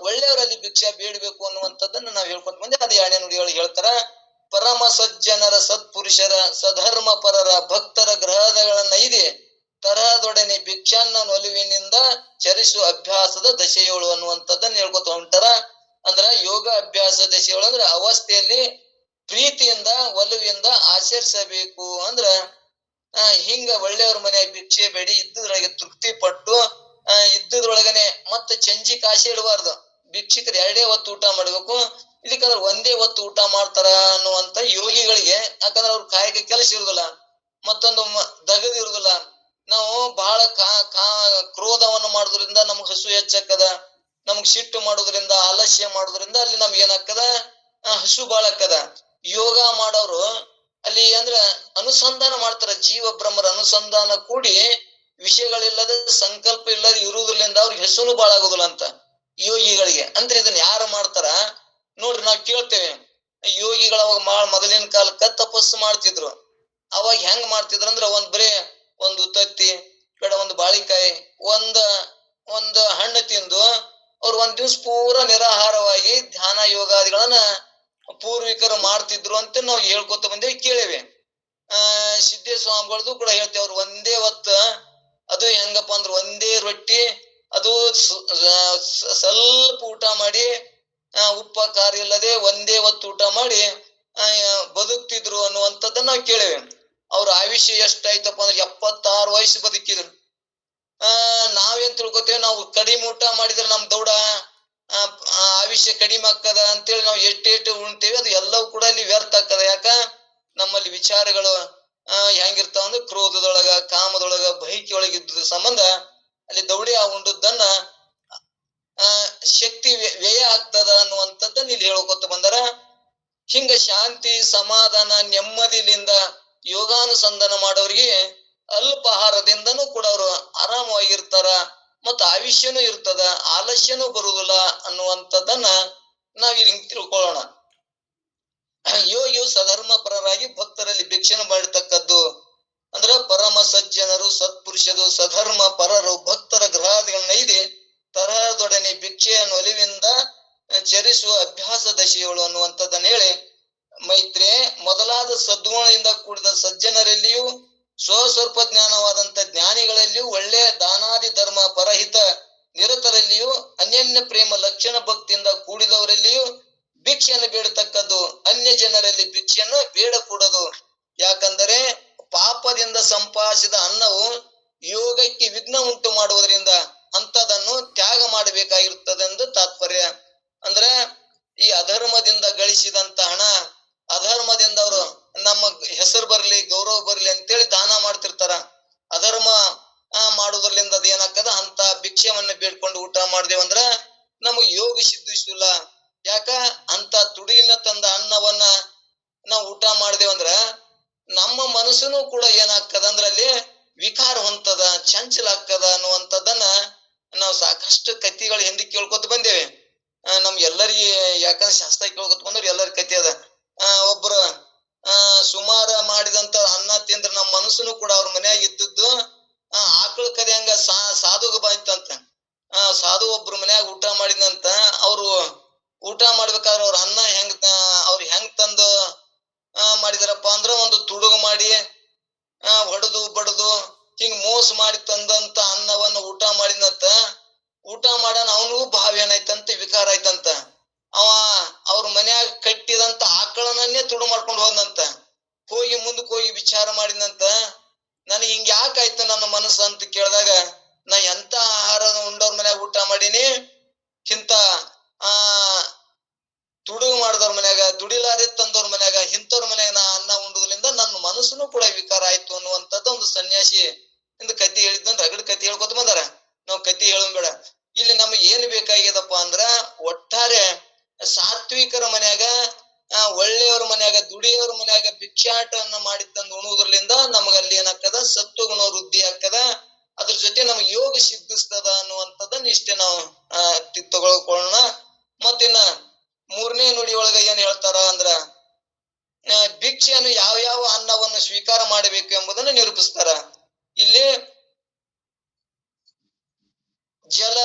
ಒಳ್ಳೆಯವರಲ್ಲಿ ಭಿಕ್ಷೆ ಬೇಡಬೇಕು ಅನ್ನುವಂಥದ್ದನ್ನ ನಾವ್ ಹೇಳ್ಕೊತ ಬಂದೆ. ಅದು ಎರಡನೇ ನುಡಿಯೊಳಗೆ ಹೇಳ್ತಾರ. ಪರಮ ಸಜ್ಜನರ ಸತ್ಪುರುಷರ ಸಧರ್ಮ ಪರರ ಭಕ್ತರ ಗ್ರಹಗಳನ್ನೈದೆ ತರಹದೊಡನೆ ಭಿಕ್ಷಾನ್ನ ಒಲುವಿನಿಂದ ಚರಿಸುವ ಅಭ್ಯಾಸದ ದಶೆಯೋಳು ಅನ್ನುವಂಥದ್ದನ್ನ ಹೇಳ್ಕೊತ ಹೊಂಟಾರ. ಅಂದ್ರ ಯೋಗ ಅಭ್ಯಾಸ ದಶೆಯೋಳು ಅಂದ್ರೆ ಅವಸ್ಥೆಯಲ್ಲಿ ಪ್ರೀತಿಯಿಂದ ಒಲುವಿಂದ ಆಚರಿಸಬೇಕು. ಅಂದ್ರ ಹಿಂಗ ಒಳ್ಳೆಯವ್ರ ಮನೆಯಾಗ ಭಿಕ್ಷೆ ಬೇಡಿ ಇದ್ದದ್ರೊಳಗೆ ತೃಪ್ತಿ ಪಟ್ಟು ಇದ್ದದ್ರೊಳಗನೆ ಮತ್ತೆ ಚಂಜಿ ಕಾಶಿ ಇಡಬಾರ್ದು. ಭಿಕ್ಷಿಕರು ಎರಡೇ ಹೊತ್ತು ಊಟ ಮಾಡ್ಬೇಕು. ಇದಕ್ಕಂದ್ರೆ ಒಂದೇ ಹೊತ್ತು ಊಟ ಮಾಡ್ತಾರ ಅನ್ನುವಂತ ಯೋಗಿಗಳಿಗೆ, ಯಾಕಂದ್ರೆ ಅವ್ರ ಕಾಯಕ ಕೆಲಸ ಇರುದಿಲ್ಲ, ಮತ್ತೊಂದು ದಗದ್ ಇರುದಿಲ್ಲ. ನಾವು ಬಹಳ ಕ್ರೋಧವನ್ನು ಮಾಡೋದ್ರಿಂದ ನಮ್ಗ್ ಹಸು ಹೆಚ್ಚಾಕದ, ನಮ್ಗ್ ಸಿಟ್ಟು ಮಾಡೋದ್ರಿಂದ ಆಲಸ್ಯ ಮಾಡೋದ್ರಿಂದ ಅಲ್ಲಿ ನಮ್ಗೆ ಏನಾಗ್ತದ, ಹಸು ಬಾಳ ಆಕ್ಕದ. ಯೋಗ ಮಾಡೋರು ಅಲ್ಲಿ ಅಂದ್ರ ಅನುಸಂಧಾನ ಮಾಡ್ತಾರ, ಜೀವ ಬ್ರಹ್ಮರ ಅನುಸಂಧಾನ ಕೂಡಿ ವಿಷಯಗಳಿಲ್ಲದ ಸಂಕಲ್ಪ ಇಲ್ಲದ ಇರುವುದರಿಂದ ಅವ್ರಿಗೆ ಹೆಸರು ಬಾಳ ಆಗುದಿಲ್ಲ ಅಂತ ಯೋಗಿಗಳಿಗೆ. ಅಂದ್ರೆ ಇದನ್ನ ಯಾರು ಮಾಡ್ತಾರ ನೋಡ್ರಿ, ನಾವ್ ಕೇಳ್ತೇವೆ ಯೋಗಿಗಳ ಅವಾಗ ಮೊದಲಿನ ಕಾಲಕ್ಕ ತಪಸ್ಸು ಮಾಡ್ತಿದ್ರು. ಅವಾಗ ಹೆಂಗ್ ಮಾಡ್ತಿದ್ರು ಅಂದ್ರ ಬರೇ ಒಂದು ತತ್ತಿ ಬೇಡ, ಒಂದು ಬಾಳಿಕಾಯಿ, ಒಂದ್ ಹಣ್ಣು ತಿಂದು ಅವ್ರು ಒಂದ್ ದಿವ್ಸ ಪೂರ ನಿರಾಹಾರವಾಗಿ ಧ್ಯಾನ ಯೋಗಾದಿಗಳನ್ನ ಪೂರ್ವಿಕರು ಮಾಡ್ತಿದ್ರು ಅಂತ ನಾವು ಹೇಳ್ಕೊತ ಬಂದೇವಿ, ಕೇಳಿವಿ. ಸಿದ್ದೇಶ್ವರ ಸ್ವಾಮಿಗಳದು ಕೂಡ ಹೇಳ್ತೇವೆ. ಅವ್ರು ಒಂದೇ ಹೊತ್ತ, ಅದು ಹೆಂಗಪ್ಪ ಅಂದ್ರ ಒಂದೇ ರೊಟ್ಟಿ, ಅದು ಸ್ವಲ್ಪ ಊಟ ಮಾಡಿ ಉಪ್ಪ ಖಾರ ಇಲ್ಲದೆ ಒಂದೇ ಹೊತ್ತು ಊಟ ಮಾಡಿ ಬದುಕ್ತಿದ್ರು ಅನ್ನುವಂಥದ್ದನ್ನ ನಾವು ಕೇಳಿವಿ. ಅವ್ರ ಆಯುಷ್ಯ ಎಷ್ಟಾಯ್ತಪ್ಪ ಅಂದ್ರೆ 76 ವಯಸ್ಸು ಬದುಕಿದ್ರು. ನಾವೇನ್ ತಿಳ್ಕೊತೇವೆ, ನಾವು ಕಡಿಮೆ ಊಟ ಮಾಡಿದ್ರೆ ನಮ್ ದೌಡ ಆಯುಷ್ಯ ಕಡಿಮೆ ಆಗ್ತದ ಅಂತೇಳಿ ನಾವು ಎಷ್ಟೇಟು ಉಣ್ತೇವೆ, ಅದು ಎಲ್ಲವೂ ಕೂಡ ಅಲ್ಲಿ ವ್ಯರ್ಥ ಆಗ್ತದ. ಯಾಕ ನಮ್ಮಲ್ಲಿ ವಿಚಾರಗಳು ಹೆಂಗಿರ್ತಾವ ಅಂದ್ರೆ ಕ್ರೋಧದೊಳಗ, ಕಾಮದೊಳಗ, ಬೈಕಿ ಒಳಗಿದ್ದ ಸಂಬಂಧ ಅಲ್ಲಿ ದೌಡಿ ಉಂಡದ್ದನ್ನ ಆ ಶಕ್ತಿ ವ್ಯಯ ಆಗ್ತದ ಅನ್ನುವಂಥದ್ದನ್ನ ಇಲ್ಲಿ ಹೇಳ್ಕೊತ ಬಂದಾರ. ಹಿಂಗ ಶಾಂತಿ ಸಮಾಧಾನ ನೆಮ್ಮದಿಲಿಂದ ಯೋಗಾನುಸಂಧಾನ ಮಾಡೋರಿಗೆ ಅಲ್ಪ ಆಹಾರದಿಂದನೂ ಕೂಡ ಅವರು ಆರಾಮವಾಗಿರ್ತಾರ, ಮತ್ತ ಆಯುಷ್ಯನೂ ಇರ್ತದ, ಆಲಸ್ಯನೂ ಬರುವುದಿಲ್ಲ ಅನ್ನುವಂಥದ್ದನ್ನ ನಾವ್ ಇಲ್ಲಿ ತಿಳ್ಕೊಳ್ಳೋಣ. ಯೋಗಿಯು ಸಧರ್ಮ ಪರರಾಗಿ ಭಕ್ತರಲ್ಲಿ ಭಿಕ್ಷೆನ ಮಾಡಿರ್ತಕ್ಕದ್ದು ಅಂದ್ರ ಪರಮ ಸಜ್ಜನರು ಸತ್ಪುರುಷರು ಸಧರ್ಮ ಪರರು ಭಕ್ತರ ಗ್ರಹಾದಿಗಳನ್ನೈದೆ ತರಹದೊಡನೆ ಭಿಕ್ಷೆಯನ್ನು ಒಲಿವಿಂದ ಚರಿಸುವ ಅಭ್ಯಾಸ ದಶೆಗಳು ಅನ್ನುವಂಥದ್ದನ್ನ ಹೇಳಿ, ಮೈತ್ರಿ ಮೊದಲಾದ ಸದ್ಗುಣದಿಂದ ಕೂಡಿದ ಸಜ್ಜನರಲ್ಲಿಯೂ ಸ್ವಸ್ವಲ್ಪ ಜ್ಞಾನವಾದಂತ ಜ್ಞಾನಿಗಳಲ್ಲಿಯೂ ಒಳ್ಳೆಯ ದಾನಾದಿ ಧರ್ಮ ಪರಹಿತ ನಿರತರಲ್ಲಿಯೂ ಅನ್ಯನ್ಯ ಪ್ರೇಮ ಲಕ್ಷಣ ಭಕ್ತಿಯಿಂದ ಕೂಡಿದವರಲ್ಲಿಯೂ ಭಿಕ್ಷೆಯನ್ನು ಬೇಡತಕ್ಕದ್ದು, ಅನ್ಯ ಜನರಲ್ಲಿ ಭಿಕ್ಷೆಯನ್ನು ಬೇಡಕೂಡದು. ಯಾಕಂದರೆ ಪಾಪದಿಂದ ಸಂಪಾದಿಸಿದ ಅನ್ನವು ಯೋಗಕ್ಕೆ ವಿಘ್ನ ಉಂಟು ಮಾಡುವುದರಿಂದ ಅಂತದನ್ನು ತ್ಯಾಗ ಮಾಡಬೇಕಾಗಿರುತ್ತದೆಂದು ತಾತ್ಪರ್ಯ. ಅಂದ್ರೆ ಈ ಅಧರ್ಮದಿಂದ ಗಳಿಸಿದಂತ ಹಣ, ಅಧರ್ಮದಿಂದ ಅವರು ನಮ್ಮ ಹೆಸರು ಬರ್ಲಿ ಗೌರವ ಬರ್ಲಿ ಅಂತೇಳಿ ದಾನ ಮಾಡ್ತಿರ್ತಾರ. ಅಧರ್ಮ ಮಾಡುವುದರಿಂದ ಅದೇನಾಗ್ತದ, ಅಂತ ಭಿಕ್ಷೆಯನ್ನ ಬೇಡ್ಕೊಂಡು ಊಟ ಮಾಡ್ದೇವಂದ್ರ ನಮಗ್ ಯೋಗ ಸಿದ್ಧಿಸಿಲ್ಲ. ಯಾಕ ಅಂತ ತುಡಿಲಿನ ತಂದ ಅನ್ನವನ್ನ ನಾವು ಊಟ ಮಾಡ್ದೇವಂದ್ರ ನಮ್ಮ ಮನಸ್ಸುನು ಕೂಡ ಏನಾಗ್ತದ ಅಂದ್ರ ಅಲ್ಲಿ ವಿಕಾರ ಹೊಂತದ, ಚಂಚಲ ಆಗ್ತದ ಅನ್ನುವಂಥದ್ದನ್ನ ನಾವು ಸಾಕಷ್ಟು ಕಥೆಗಳು ಹಿಂದೆ ಕೇಳ್ಕೊತ ಬಂದೇವೆ. ನಮ್ಗೆಲ್ಲರಿಗೆ ಯಾಕಂದ್ರೆ ಶಾಸ್ತ್ರ ಕೇಳ್ಕೊತ ಬಂದ್ರೆ ಎಲ್ಲರ ಕಥೆ ಅದ. ಒಬ್ರು ಸುಮಾರ ಮಾಡಿದಂತ ಅನ್ನ ತಿಂದ್ರ ನಮ್ಮ ಮನಸ್ಸುನು ಕೂಡ ಅವ್ರ ಮನ್ಯಾಗ ಇದ್ದದ್ದು ಆಕಳ ಕರಿಯಂಗ ಸಾಧುಗ ಬಾಯ್ತಂತ. ಸಾಧು ಒಬ್ರು ಮನ್ಯಾಗ ಊಟ ಮಾಡಿದಂತ ಅವ್ರು ಊಟ ಮಾಡ್ಬೇಕಾದ್ರೆ ಅವ್ರ ಅನ್ನ ಅವ್ರು ಹೆಂಗ್ ತಂದು ಮಾಡಿದಾರಪ್ಪ ಅಂದ್ರ ಒಂದು ತುಡುಗು ಮಾಡಿ ಹೊಡೆದು ಬಡದು ಹಿಂಗ್ ಮೋಸ ಮಾಡಿ ತಂದಂತ ಅನ್ನವನ್ನ ಊಟ ಮಾಡಿದಂತ. ಊಟ ಮಾಡನ ಅವನಿಗೂ ಭಾವ ಏನಾಯ್ತಂತ, ವಿಕಾರ ಆಯ್ತಂತ. ಅವ ಅವ್ರ ಮನ್ಯಾಗ ಕಟ್ಟಿದಂತ ಆಕಳನನ್ನೇ ತುಡು ಮಾಡ್ಕೊಂಡು ಹೋದಂತ. ಹೋಗಿ ಮುಂದಕ್ಕೆ ಹೋಗಿ ವಿಚಾರ ಮಾಡಿದಂತ, ನನಗೆ ಹಿಂಗ ಯಾಕಾಯ್ತು ನನ್ನ ಮನಸ್ಸು ಅಂತ ಕೇಳಿದಾಗ, ನಾ ಎಂತ ಆಹಾರ ಉಂಡವ್ರ ಮನ್ಯಾಗ ಊಟ ಮಾಡೀನಿ, ಇಂತ ತುಡುಗು ಮಾಡಿದವ್ರ ಮನ್ಯಾಗ ದುಡಿಲಾರಿ ತಂದವ್ರ ಮನ್ಯಾಗ ಇಂಥವ್ರ ಮನ್ಯಾಗ ನಾ ಅನ್ನ ಉಂಡುದ್ರಿಂದ ನನ್ನ ಮನಸ್ಸುನು ಕೂಡ ವಿಕಾರ ಆಯ್ತು ಅನ್ನುವಂಥದ್ದು ಒಂದು ಸನ್ಯಾಸಿ ಇಂದ ಕತಿ ಹೇಳಿದ್ದಂತ ರಗಡ್ ಕತಿ ಹೇಳ್ಕೊತ ಬಂದಾರ. ನಾವ್ ಕತಿ ಹೇಳೋದ್ ಬೇಡ. ಇಲ್ಲಿ ನಮಗ್ ಏನ್ ಬೇಕಾಗ್ಯದಪ್ಪ ಅಂದ್ರ ಒಟ್ಟಾರೆ ಸಾತ್ವಿಕರ ಮನ್ಯಾಗ ಒಳ್ಳೆಯವ್ರ ಮನ್ಯಾಗ ದುಡಿಯೋರ ಮನ್ಯಾಗ ಭಿಕ್ಷಾಟನ ಮಾಡಿ ತಂದು ಉಣುವುದ್ರಲಿಂದ ನಮಗಲ್ಲಿ ಏನಾಗ್ತದ, ಸತ್ವಗುಣ ವೃದ್ಧಿ ಆಗ್ತದ. ಅದ್ರ ಜೊತೆ ನಮ್ಗೆ ಯೋಗ ಸಿದ್ಧಿಸ್ತದ ಅನ್ನುವಂಥದ್ದನ್ನ ಇಷ್ಟೇ ನಾವು ತಗೊಳ್ಕೊಳ್ಳೋಣ. ಮತ್ತಿನ್ನ ಮೂರನೇ ನುಡಿ ಒಳಗ ಏನ್ ಹೇಳ್ತಾರ ಅಂದ್ರ ಭಿಕ್ಷೆಯನ್ನು ಯಾವ ಅನ್ನವನ್ನು ಸ್ವೀಕಾರ ಮಾಡಬೇಕು ಎಂಬುದನ್ನು ನಿರೂಪಿಸ್ತಾರ. ಇಲ್ಲಿ ಜಲ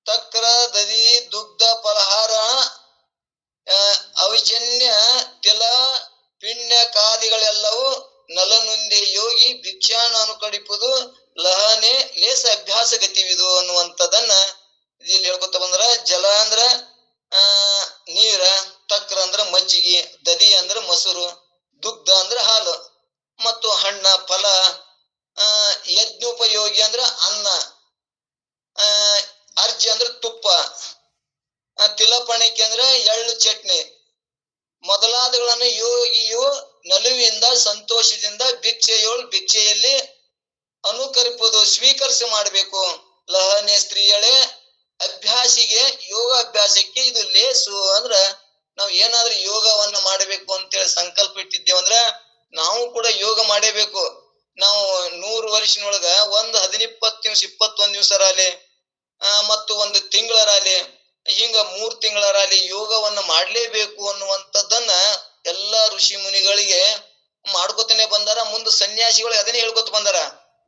ತಕ್ರ ದದಿ ದುಗ್ಧ ಫಲಹಾರ ಅವಿಜನ್ಯ ತಿಲ ಪಿಣ್ಯಕಾದಿಗಳೆಲ್ಲವೂ ನಲನುಂದೆ ಯೋಗಿ ಭಿಕ್ಷಾನ ಅನುಕಡಿಪುದು ಲಹನೆ ಲೇಸ ಅಭ್ಯಾಸ ಗತಿವಿದು ಅನ್ನುವಂಥದ್ದನ್ನ ಇಲ್ಲಿ ಹೇಳ್ಕೊತ ಬಂದ್ರ, ಜಲ ಅಂದ್ರ ನೀರ, ತಕ್ರ ಅಂದ್ರ ಮಜ್ಜಿಗೆ, ದದಿ ಅಂದ್ರ ಮೊಸರು, ದುಗ್ಧ ಅಂದ್ರ ಹಾಲು, ಮತ್ತು ಹಣ್ಣ ಫಲ, ಯಜ್ಞೋಪಯೋಗಿ ಅಂದ್ರ ಅನ್ನ, ಅರ್ಜಿ ಅಂದ್ರ ತುಪ್ಪ, ತಿಲಪಣಿಕೆ ಅಂದ್ರ ಎಳ್ಳು ಚಟ್ನಿ ಮೊದಲಾದಗಳನ್ನು ಯೋಗಿಯು ನಲುವಿಂದ ಸಂತೋಷದಿಂದ ಭಿಕ್ಷೆಯಲ್ಲಿ ಅನುಕರಿಪುದು ಸ್ವೀಕರಿಸಿ ಮಾಡಬೇಕು. ಲಹನೆ ಸ್ತ್ರೀಯಳೆ ಅಭ್ಯಾಸಿಗೆ ಯೋಗ ಅಭ್ಯಾಸಕ್ಕೆ ಇದು ಲೇಸು. ಅಂದ್ರ ನಾವ್ ಏನಾದ್ರೂ ಯೋಗವನ್ನ ಮಾಡಬೇಕು ಅಂತೇಳಿ ಸಂಕಲ್ಪ ಇಟ್ಟಿದ್ದೇವಂದ್ರ ನಾವು ಕೂಡ ಯೋಗ ಮಾಡೇಬೇಕು. ನಾವು 100 ವರ್ಷನೊಳಗ ಒಂದ್ 10-20 ದಿವ್ಸ 21 ದಿವ್ಸರಾಲಿ ಮತ್ತು ಒಂದು ತಿಂಗಳರಾಲಿ ಹಿಂಗ 3 ತಿಂಗಳರಾಲಿ ಯೋಗವನ್ನ ಮಾಡ್ಲೇಬೇಕು ಅನ್ನುವಂಥದ್ದನ್ನ ಎಲ್ಲಾ ಋಷಿ ಮುನಿಗಳಿಗೆ ಮಾಡ್ಕೊತಾನೆ ಬಂದಾರ. ಮುಂದೆ ಸನ್ಯಾಸಿಗಳು ಅದನ್ನೇ ಹೇಳ್ಕೊತ ಬಂದಾರ.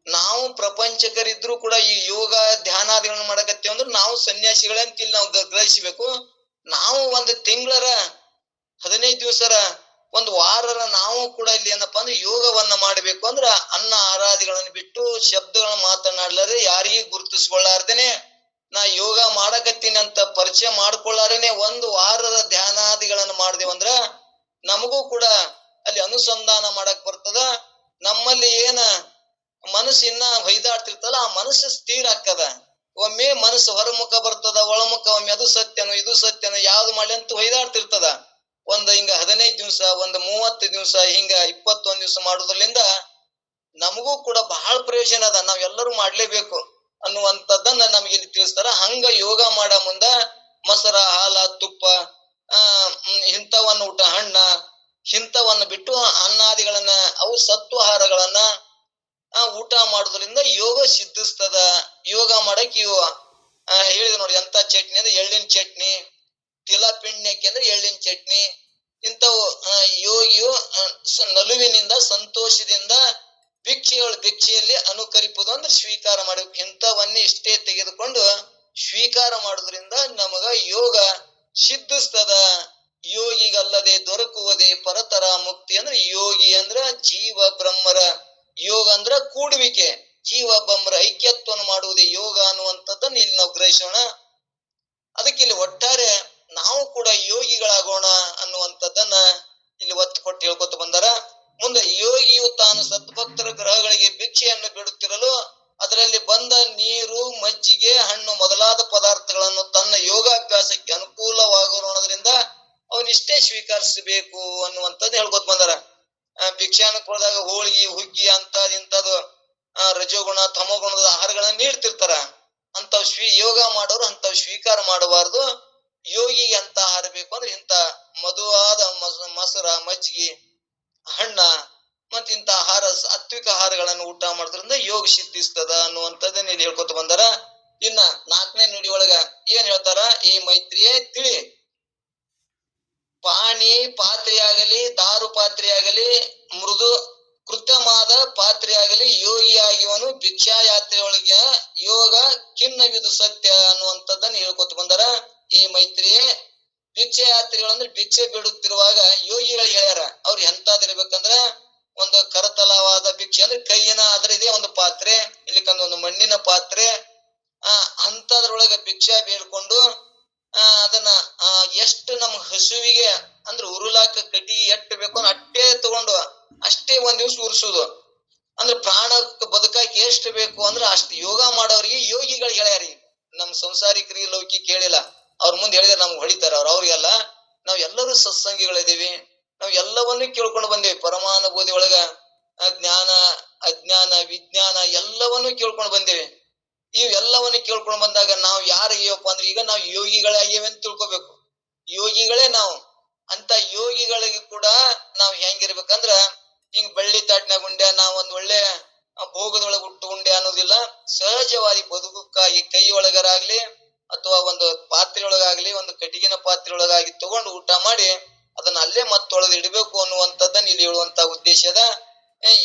ನಾವು ಪ್ರಪಂಚಕರಿದ್ರು ಕೂಡ ಈ ಯೋಗ ಧ್ಯಾನಾದಿಗಳನ್ನ ಮಾಡಕತ್ತೇವ ಅಂದ್ರೆ ನಾವು ಸನ್ಯಾಸಿಗಳೇ ಅಂತ ಇಲ್ಲಿ ನಾವು ಗ್ರಹಿಸಬೇಕು. ನಾವು ಒಂದು ತಿಂಗಳರ 15 ದಿವಸರ ಒಂದು ವಾರರ ನಾವು ಕೂಡ ಇಲ್ಲಿ ಏನಪ್ಪಾ ಅಂದ್ರೆ ಯೋಗವನ್ನ ಮಾಡಬೇಕು. ಅಂದ್ರ ಅನ್ನ ಆರಾದಿಗಳನ್ನ ಬಿಟ್ಟು ಶಬ್ದಗಳನ್ನ ಮಾತನಾಡ್ಲಾರೆ ಯಾರಿಗೂ ಗುರುತಿಸ್ಕೊಳ್ಳಾರ್ದೇನೆ ನಾ ಯೋಗ ಮಾಡಕತ್ತೀನಿ ಅಂತ ಪರಿಚಯ ಮಾಡ್ಕೊಳ್ಳಾರೇನೆ ಒಂದು ವಾರದ ಧ್ಯಾನಾದಿಗಳನ್ನ ಮಾಡ್ದೇವಂದ್ರ ನಮಗೂ ಕೂಡ ಅಲ್ಲಿ ಅನುಸಂಧಾನ ಮಾಡಕ್ ಬರ್ತದ. ನಮ್ಮಲ್ಲಿ ಏನ ಮನಸ್ಸಿನ ಹೊಯ್ದಾಡ್ತಿರ್ತಲ್ಲ ಆ ಮನಸ್ಸು ಸ್ಥಿರ ಆಗ್ತದ. ಒಮ್ಮೆ ಮನಸ್ಸು ಹೊರಮುಖ ಬರ್ತದ, ಒಳಮುಖ ಒಮ್ಮೆ ಅದು ಸತ್ಯನು ಇದು ಸತ್ಯನು ಯಾವ್ದು ಮಾಡಿ ಅಂತ ಹೊಯ್ದಾಡ್ತಿರ್ತದ. ಒಂದ್ ಹಿಂಗ 15 ದಿವ್ಸ, ಒಂದು 30 ದಿವ್ಸ, ಹಿಂಗ 21 ದಿವ್ಸ ಮಾಡುದ್ರಲಿಂದ ನಮಗೂ ಕೂಡ ಬಹಳ ಪ್ರಯೋಜನ ಅದ. ನಾವೆಲ್ಲರೂ ಮಾಡ್ಲೇಬೇಕು. ಅನ್ನುವಂಥದ್ದನ್ನ ನಮ್ಗೆ ಇಲ್ಲಿ ತಿಳಿಸ್ತಾರ. ಹಂಗ ಯೋಗ ಮಾಡ ಮುಂದ ಮೊಸರ, ಹಾಲ, ತುಪ್ಪ ಇಂಥವನ್ನ ಊಟ, ಹಣ್ಣ ಇಂಥವನ್ನ ಬಿಟ್ಟು ಅನ್ನಾದಿಗಳನ್ನ ಅವು ಸತ್ವಾಹಾರಗಳನ್ನ ಊಟ ಮಾಡೋದ್ರಿಂದ ಯೋಗ ಸಿದ್ಧಿಸ್ತದ. ಯೋಗ ಮಾಡಕ್ ಇವು ಹೇಳಿದ ನೋಡಿ ಎಂತ ಚಟ್ನಿ ಅಂದ್ರೆ ಎಳ್ಳಿನ ಚಟ್ನಿ, ತಿಲಪಿಣ್ಯಕ್ಕೆ ಅಂದ್ರೆ ಎಳ್ಳಿನ ಚಟ್ನಿ. ಇಂಥವು ಯೋಗಿಯು ನಲುವಿನಿಂದ ಸಂತೋಷದಿಂದ ಭಿಕ್ಷೆಯಲ್ಲಿ ಅನುಕರಿಪುದು ಅಂದ್ರೆ ಸ್ವೀಕಾರ ಮಾಡಬೇಕು. ಇಂಥವನ್ನೇ ಇಷ್ಟೇ ತೆಗೆದುಕೊಂಡು ಸ್ವೀಕಾರ ಮಾಡೋದ್ರಿಂದ ನಮಗ ಯೋಗ ಸಿದ್ಧಿಸ್ತದ. ಯೋಗಿಗಲ್ಲದೆ ದೊರಕುವುದೇ ಪರತರ ಮುಕ್ತಿ ಅಂದ್ರೆ ಯೋಗಿ ಅಂದ್ರ ಜೀವ ಬ್ರಹ್ಮರ, ಯೋಗ ಅಂದ್ರ ಕೂಡುವಿಕೆ, ಜೀವ ಬ್ರಹ್ಮರ ಐಕ್ಯತ್ವವನ್ನು ಮಾಡುವುದೇ ಯೋಗ ಅನ್ನುವಂಥದ್ದನ್ನ ಇಲ್ಲಿ ನಾವು ಗ್ರಹಿಸೋಣ. ಅದಕ್ಕೆ ಇಲ್ಲಿ ಒಟ್ಟಾರೆ ನಾವು ಕೂಡ ಯೋಗಿಗಳಾಗೋಣ ಅನ್ನುವಂಥದ್ದನ್ನ ಇಲ್ಲಿ ಒತ್ತು ಕೊಟ್ಟು ಹೇಳ್ಕೊತ ಬಂದಾರ. ಮುಂದೆ ಯೋಗಿಯು ತಾನು ಸದ್ಭಕ್ತರ ಗ್ರಹಗಳಿಗೆ ಭಿಕ್ಷೆಯನ್ನು ಬಿಡುತ್ತಿರಲು ಅದರಲ್ಲಿ ಬಂದ ನೀರು, ಮಜ್ಜಿಗೆ, ಹಣ್ಣು ಮೊದಲಾದ ಪದಾರ್ಥಗಳನ್ನು ತನ್ನ ಯೋಗಾಭ್ಯಾಸಕ್ಕೆ ಅನುಕೂಲವಾಗೋದ್ರಿಂದ ಅವನಿಷ್ಟೇ ಸ್ವೀಕರಿಸಬೇಕು ಅನ್ನುವಂಥದ್ದು ಹೇಳ್ಕೊತ ಬಂದಾರ. ಭಿಕ್ಷಾನಕ್ಕೆ ಹೋದಾಗ ಹೋಳಿಗೆ, ಹುಗ್ಗಿ ಇಂಥದ್ದು ರಜೋಗುಣ ತಮೋಗುಣದ ಆಹಾರಗಳನ್ನ ನೀಡ್ತಿರ್ತಾರ. ಅಂತವ್ ಯೋಗ ಮಾಡೋರು ಅಂತವ್ ಸ್ವೀಕಾರ ಮಾಡಬಾರ್ದು. ಯೋಗಿಗೆ ಅಂತ ಆಹಾರ ಬೇಕು ಅಂದ್ರೆ ಇಂಥ ಮಧುವಾದ ಮೊಸರ, ಮಜ್ಜಿಗೆ, ಹಣ್ಣ ಮತ್ತ ಇಂಥ ಆಹಾರ, ಸಾತ್ವಿಕ ಆಹಾರಗಳನ್ನು ಊಟ ಮಾಡೋದ್ರಿಂದ ಯೋಗ ಸಿದ್ಧಿಸ್ತದ ಅನ್ನುವಂಥದ್ದನ್ನ ಇಲ್ಲಿ ಹೇಳ್ಕೊತ ಬಂದಾರ. ಇನ್ನ 4ನೇ ನುಡಿ ಒಳಗ ಏನ್ ಹೇಳ್ತಾರ, ಈ ಮೈತ್ರಿಯೇ ತಿಳಿ. ಪಾಣಿ ಪಾತ್ರೆಯಾಗಲಿ, ದಾರು ಪಾತ್ರೆಯಾಗಲಿ, ಮೃದು ಕೃತಮಾದ ಪಾತ್ರೆಯಾಗಲಿ, ಯೋಗಿಯಾಗಿವನು ಭಿಕ್ಷಾ ಯಾತ್ರೆಯೊಳಗೆ ಯೋಗ ಖಿನ್ನವಿದು ಸತ್ಯ ಅನ್ನುವಂಥದ್ದನ್ನ ಹೇಳ್ಕೊತ ಬಂದಾರ. ಈ ಮೈತ್ರಿಯೇ ಭಿಕ್ಷೆ ಯಾತ್ರೆಗಳಂದ್ರೆ ಭಿಕ್ಷೆ ಬಿಡುತ್ತಿರುವಾಗ ಯೋಗಿಗಳಿಗೆ ಹೇಳ್ಯಾರ. ಅವ್ರು ಎಂತಾದಿರ್ಬೇಕಂದ್ರ ಒಂದು ಕರತಲವಾದ ಭಿಕ್ಷೆ ಅಂದ್ರೆ ಕೈಯಿನ ಅದ್ರದೇ ಒಂದು ಪಾತ್ರೆ, ಇಲ್ಲಿಕಂದ ಒಂದು ಮಣ್ಣಿನ ಪಾತ್ರೆ, ಅಂತದ್ರೊಳಗ ಭಿಕ್ಷಾ ಬೇಡ್ಕೊಂಡು ಅದನ್ನ ಎಷ್ಟು ನಮ್ ಹಸುವಿಗೆ ಅಂದ್ರೆ ಉರುಲಾಕ ಕಟ್ಟಿಗೆ ಎಷ್ಟು ಬೇಕು ಅಷ್ಟೇ ತಗೊಂಡು ಅಷ್ಟೇ ಒಂದ್ ದಿವ್ಸ ಉರ್ಸುದು. ಅಂದ್ರೆ ಪ್ರಾಣ ಬದುಕಾಕಿ ಎಷ್ಟು ಬೇಕು ಅಂದ್ರೆ ಅಷ್ಟು ಯೋಗ ಮಾಡೋರಿಗೆ ಯೋಗಿಗಳಿಗೆ ಹೇಳ್ಯಾರಿ. ನಮ್ ಸಂಸಾರಿಕರಿಗೆ ಲೌಕಿಕ ಹೇಳಿಲ್ಲ. ಅವ್ರ ಮುಂದೆ ಹೇಳಿದ್ರೆ ನಮ್ಗೆ ಹೊಡಿತಾರ ಅವ್ರಿಗೆಲ್ಲ. ನಾವ್ ಎಲ್ಲರೂ ಸತ್ಸಂಗಿಗಳಿದೀವಿ, ನಾವ್ ಎಲ್ಲವನ್ನೂ ಕೇಳ್ಕೊಂಡು ಬಂದೇವಿ. ಪರಮಾನುಭೂತಿ ಒಳಗ ಜ್ಞಾನ, ಅಜ್ಞಾನ, ವಿಜ್ಞಾನ ಎಲ್ಲವನ್ನೂ ಕೇಳ್ಕೊಂಡು ಬಂದೇವಿ. ಇವೆಲ್ಲವನ್ನ ಕೇಳ್ಕೊಂಡು ಬಂದಾಗ ನಾವು ಯಾರಿಗೇವಪ್ಪ ಅಂದ್ರೆ ಈಗ ನಾವು ಯೋಗಿಗಳಾಗ್ಯವ ಅಂತ ತಿಳ್ಕೊಬೇಕು. ಯೋಗಿಗಳೇ ನಾವು. ಅಂತ ಯೋಗಿಗಳಿಗೆ ಕೂಡ ನಾವ್ ಹೆಂಗಿರ್ಬೇಕಂದ್ರ ಹಿಂಗ್ ಬೆಳ್ಳಿ ತಾಟ್ನಾಗ ಉಂಡೆ, ನಾವ್ ಒಂದ್ ಒಳ್ಳೆ ಭೋಗದೊಳಗೆ ಹುಟ್ಟು ಉಂಡೆ ಅನ್ನೋದಿಲ್ಲ. ಸಹಜವಾಗಿ ಬದುಕಕ್ಕಾಗಿ ಕೈ ಒಳಗರಾಗ್ಲಿ ಅಥವಾ ಒಂದು ಪಾತ್ರೆಯೊಳಗಾಗ್ಲಿ, ಒಂದು ಕಟ್ಟಿಗಿನ ಪಾತ್ರೆಯೊಳಗಾಗಿ ತಗೊಂಡು ಊಟ ಮಾಡಿ ಅದನ್ನ ಅಲ್ಲೇ ಮತ್ತೊಳಗೆ ಇಡಬೇಕು ಅನ್ನುವಂಥದ್ದನ್ನ ಇಲ್ಲಿ ಹೇಳುವಂತ ಉದ್ದೇಶದ.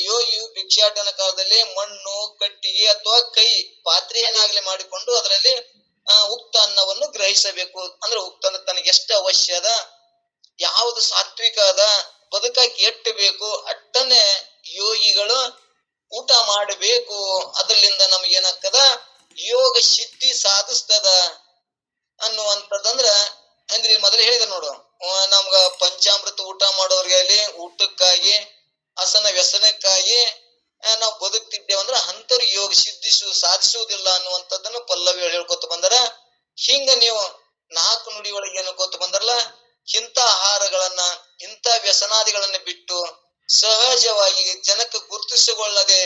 ಯೋಗಿಯು ಭಿಕ್ಷಾಟನ ಕಾಲದಲ್ಲಿ ಮಣ್ಣು, ಕಟ್ಟಿಗೆ ಅಥವಾ ಕೈ ಪಾತ್ರೆಯನ್ನಾಗ್ಲಿ ಮಾಡಿಕೊಂಡು ಅದರಲ್ಲಿ ಉಕ್ತ ಅನ್ನವನ್ನು ಗ್ರಹಿಸಬೇಕು. ಅಂದ್ರೆ ಉಕ್ತ ಅಂದ್ರೆ ತನಗೆ ಎಷ್ಟು ಅವಶ್ಯ ಅದ, ಯಾವುದು ಸಾತ್ವಿಕ ಅದ, ಬದುಕಕ್ಕೆ ಎಷ್ಟು ಬೇಕು ಅಟ್ಟನ್ನೇ ಯೋಗಿಗಳು ಊಟ ಮಾಡಬೇಕು. ಅದರಿಂದ ನಮಗೇನಾಗ್ತದ, ಯೋಗ ಸಿದ್ಧಿ ಸಾಧಿಸ್ತದ ಅನ್ನುವಂಥದ್ದಂದ್ರ ಅಂದ್ರೆ ಮೊದಲು ಹೇಳಿದ ನೋಡು, ನಮ್ಗ ಪಂಚಾಮೃತ ಊಟ ಮಾಡೋರ್ಗಾಗ್ಲಿ, ಊಟಕ್ಕಾಗಿ ಹಸನ ವ್ಯಸನಕ್ಕಾಗಿ ನಾವು ಬದುಕ್ತಿದ್ದೇವಂದ್ರ ಅಂತವ್ರಿಗೆ ಯೋಗ ಸಾಧಿಸುವುದಿಲ್ಲ ಅನ್ನುವಂಥದ್ದನ್ನು ಪಲ್ಲವಿ ಹೇಳ್ಕೊತ ಬಂದಾರ. ಹಿಂಗ ನೀವು 4 ನುಡಿ ಒಳಗೆ ಹೇಳ್ಕೊತ ಬಂದ್ರಲ್ಲ, ಇಂಥ ಆಹಾರಗಳನ್ನ, ಇಂಥ ವ್ಯಸನಾದಿಗಳನ್ನ ಬಿಟ್ಟು ಸಹಜವಾಗಿ ಜನಕ್ಕೆ ಗುರುತಿಸಿಕೊಳ್ಳದೆ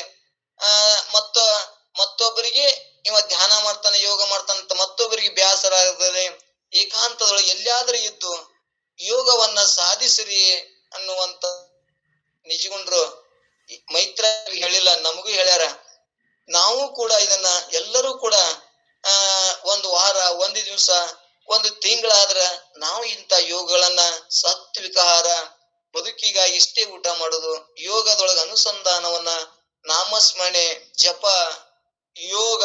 ಮತ್ತೊಬ್ಬರಿಗೆ ಇವ ಧ್ಯಾನ ಮಾಡ್ತಾನೆ, ಯೋಗ ಮಾಡ್ತಾನಂತ ಮತ್ತೊಬ್ಬರಿಗೆ ಬೇಸರ ಆಗದೆ ಏಕಾಂತದೊಳಗೆ ಎಲ್ಲಿಯಾದ್ರೂ ಇದ್ದು ಯೋಗವನ್ನ ಸಾಧಿಸಿರಿ ಅನ್ನುವಂತ ನಿಜಗುಂಡ್ರು ಮೈತ್ರ ಹೇಳಿಲ್ಲ, ನಮಗೂ ಹೇಳ್ಯಾರ. ನಾವು ಕೂಡ ಇದನ್ನ ಎಲ್ಲರೂ ಕೂಡ ಒಂದು ವಾರ, ಒಂದು ದಿವಸ, ಒಂದು ತಿಂಗಳಾದ್ರ ನಾವು ಇಂಥ ಯೋಗಗಳನ್ನ, ಸಾತ್ವಿಕ ಆಹಾರ, ಬದುಕಿಗಾಗಿ ಇಷ್ಟೇ ಊಟ ಮಾಡೋದು, ಯೋಗದೊಳಗ ಅನುಸಂಧಾನವನ್ನ, ನಾಮಸ್ಮರಣೆ, ಜಪ, ಯೋಗ,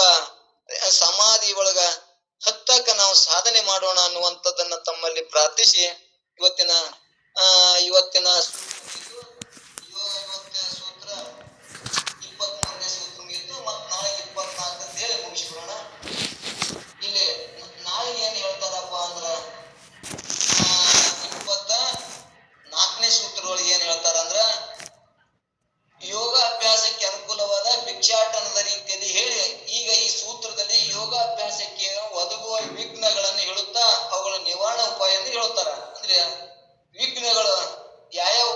ಸಮಾಧಿ ಒಳಗ ಹತ್ತಕ್ಕ ನಾವು ಸಾಧನೆ ಮಾಡೋಣ ಅನ್ನುವಂಥದ್ದನ್ನ ತಮ್ಮಲ್ಲಿ ಪ್ರಾರ್ಥಿಸಿ ಇವತ್ತಿನ ಸೂತ್ರ 23ನೇ ಸೂತ್ರ ಮುಗಿತು. ಮತ್ ನಾಳೆ 24 ಅಂತ ಹೇಳಿ ಮುಗಿಸ್ಬಿಡೋಣ. ಇಲ್ಲಿ ನಾಳೆ ಏನ್ ಹೇಳ್ತಾರಪ್ಪ ಅಂದ್ರ 24ನೇ ಸೂತ್ರದೊಳಗೆ ಏನ್ ಹೇಳ್ತಾರಂದ್ರ, ಯೋಗಾಭ್ಯಾಸಕ್ಕೆ ಅನುಕೂಲವಾದ ಭಿಕ್ಷಾಟನದ ರೀತಿಯಲ್ಲಿ ಹೇಳಿ ಈಗ ಈ ಸೂತ್ರದಲ್ಲಿ ಯೋಗಾಭ್ಯಾಸಕ್ಕೆ ಒದಗುವ ವಿಘ್ನಗಳನ್ನು ಹೇಳುತ್ತಾ ಅವುಗಳ ನಿವಾರಣಾ ಉಪಾಯ ಹೇಳುತ್ತಾರ. ಅಂದ್ರೆ ವಿಘ್ನಗಳು ಯಾವ್ಯಾವ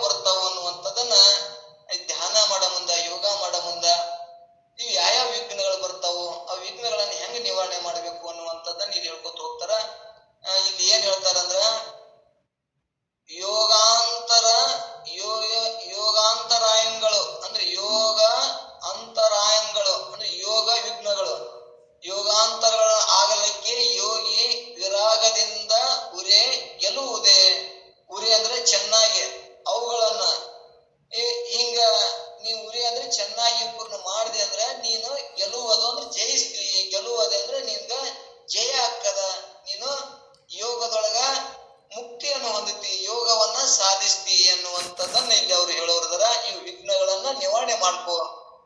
ನಿವಾರಣೆ ಮಾಡ್ಕೋ.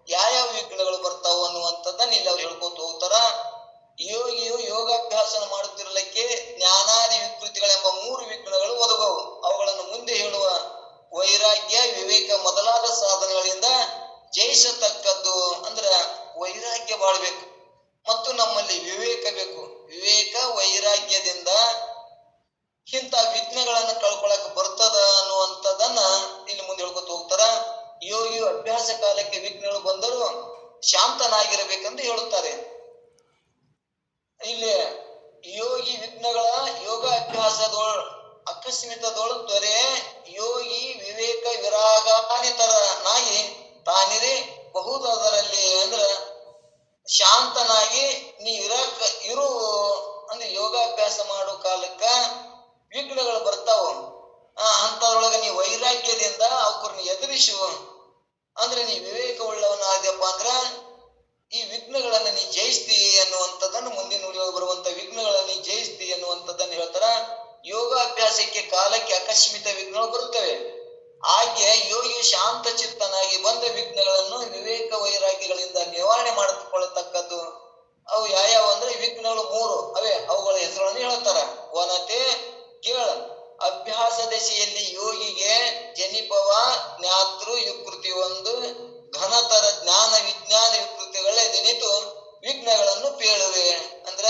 ಯಾವ್ಯಾವ ವಿಘ್ನಗಳು ಬರ್ತಾವ ಅನ್ನುವಂಥದ್ದನ್ನ ಇಲ್ಲಿ ಅವ್ರು ಹೇಳ್ಕೊತ ಹೋಗ್ತಾರ. ಯೋಗಿಯು ಯೋಗಾಭ್ಯಾಸನ ಮಾಡುತ್ತಿರಲಿಕ್ಕೆ ಜ್ಞಾನಾದಿ ವಿಕೃತಿಗಳೆಂಬ 3 ವಿಘ್ನಗಳು ಒದಗವು. ಅವುಗಳನ್ನು ಮುಂದೆ ಹೇಳುವ ವೈರಾಗ್ಯ, ವಿವೇಕ ಮೊದಲಾದ ಸಾಧನೆಗಳಿಂದ ಜಯಿಸತಕ್ಕದ್ದು. ಅಂದ್ರ ವೈರಾಗ್ಯ ಬಾಳ್ಬೇಕು ಮತ್ತು ನಮ್ಮಲ್ಲಿ ವಿವೇಕ ಬೇಕು. ವಿವೇಕ ವೈರಾಗ್ಯದಿಂದ ಇಂಥ ವಿಘ್ನಗಳನ್ನ ಕಳ್ಕೊಳಕ್ ಬರ್ತದ ಅನ್ನುವಂಥದ್ದನ್ನ ಇಲ್ಲಿ ಮುಂದೆ ಹೇಳ್ಕೊತ ಹೋಗ್ತಾರ. ಯೋಗಿಯು ಅಭ್ಯಾಸ ಕಾಲಕ್ಕೆ ವಿಘ್ನಗಳು ಬಂದರೂ ಶಾಂತನಾಗಿರಬೇಕೆಂದು ಹೇಳುತ್ತಾರೆ. ಇಲ್ಲಿ ಯೋಗಿ ವಿಘ್ನಗಳ ಯೋಗ ಅಭ್ಯಾಸದೊಳ ಆಕಸ್ಮಿಕದೊಳು ದೊರೆ ಯೋಗಿ ವಿವೇಕ ವಿರಾಗಾನಿತರನಾಗಿ ತಾನಿರಿ ಬಹುದರಲ್ಲಿ ಅಂದ್ರ ಶಾಂತನಾಗಿ ನೀ ಇರು. ಅಂದ್ರೆ ಯೋಗಾಭ್ಯಾಸ ಮಾಡೋ ಕಾಲಕ್ಕ ವಿಘ್ನಗಳು ಬರ್ತಾವ. ಅಂತದ್ರೊಳಗ ನೀ ವೈರಾಗ್ಯದಿಂದ ಅವಕರ್ನ ಎದುರಿಸು. ಅಂದ್ರೆ ನೀ ವಿವೇಕ ಉಳ್ಳವನಾದ್ಯಪ್ಪ ಅಂದ್ರ ಈ ವಿಘ್ನಗಳನ್ನ ನೀ ಜಯಿಸ್ತಿ ಅನ್ನುವಂಥದ್ದನ್ನು ಮುಂದಿನ ನುಡಿಯೊಳಗೆ ಬರುವಂತ ವಿಘ್ನಗಳನ್ನ ನೀ ಜಯಿಸ್ತಿ ಅನ್ನುವಂಥದ್ದನ್ನು ಹೇಳ್ತಾರ. ಯೋಗಾಭ್ಯಾಸಕ್ಕೆ ಕಾಲಕ್ಕೆ ಆಕಸ್ಮಿಕ ವಿಘ್ನಗಳು ಬರುತ್ತವೆ. ಹಾಗೆ ಯೋಗಿ ಶಾಂತ ಚಿತ್ತನಾಗಿ ಬಂದ ವಿಘ್ನಗಳನ್ನು ವಿವೇಕ ವೈರಾಗ್ಯಗಳಿಂದ ನಿವಾರಣೆ ಮಾಡಿಕೊಳ್ಳತಕ್ಕದ್ದು. ಅವು ಯಾವ್ಯಾವ ಅಂದ್ರೆ ವಿಘ್ನಗಳು 3 ಅವೇ. ಅವುಗಳ ಹೆಸರುಗಳನ್ನು ಹೇಳ್ತಾರ. ವನತೆ ಕೇಳ. ಅಭ್ಯಾಸ ದಶೆಯಲ್ಲಿ ಯೋಗಿಗೆ ಜನಿಪವ ಜ್ಞಾತೃ ವಿಕೃತಿ ಒಂದು ಘನತರ ಜ್ಞಾನ ವಿಜ್ಞಾನ ವಿಕೃತಿಗಳೇ ದಿನಿತು ವಿಘ್ನಗಳನ್ನು ಪೇಳುವೆ. ಅಂದ್ರ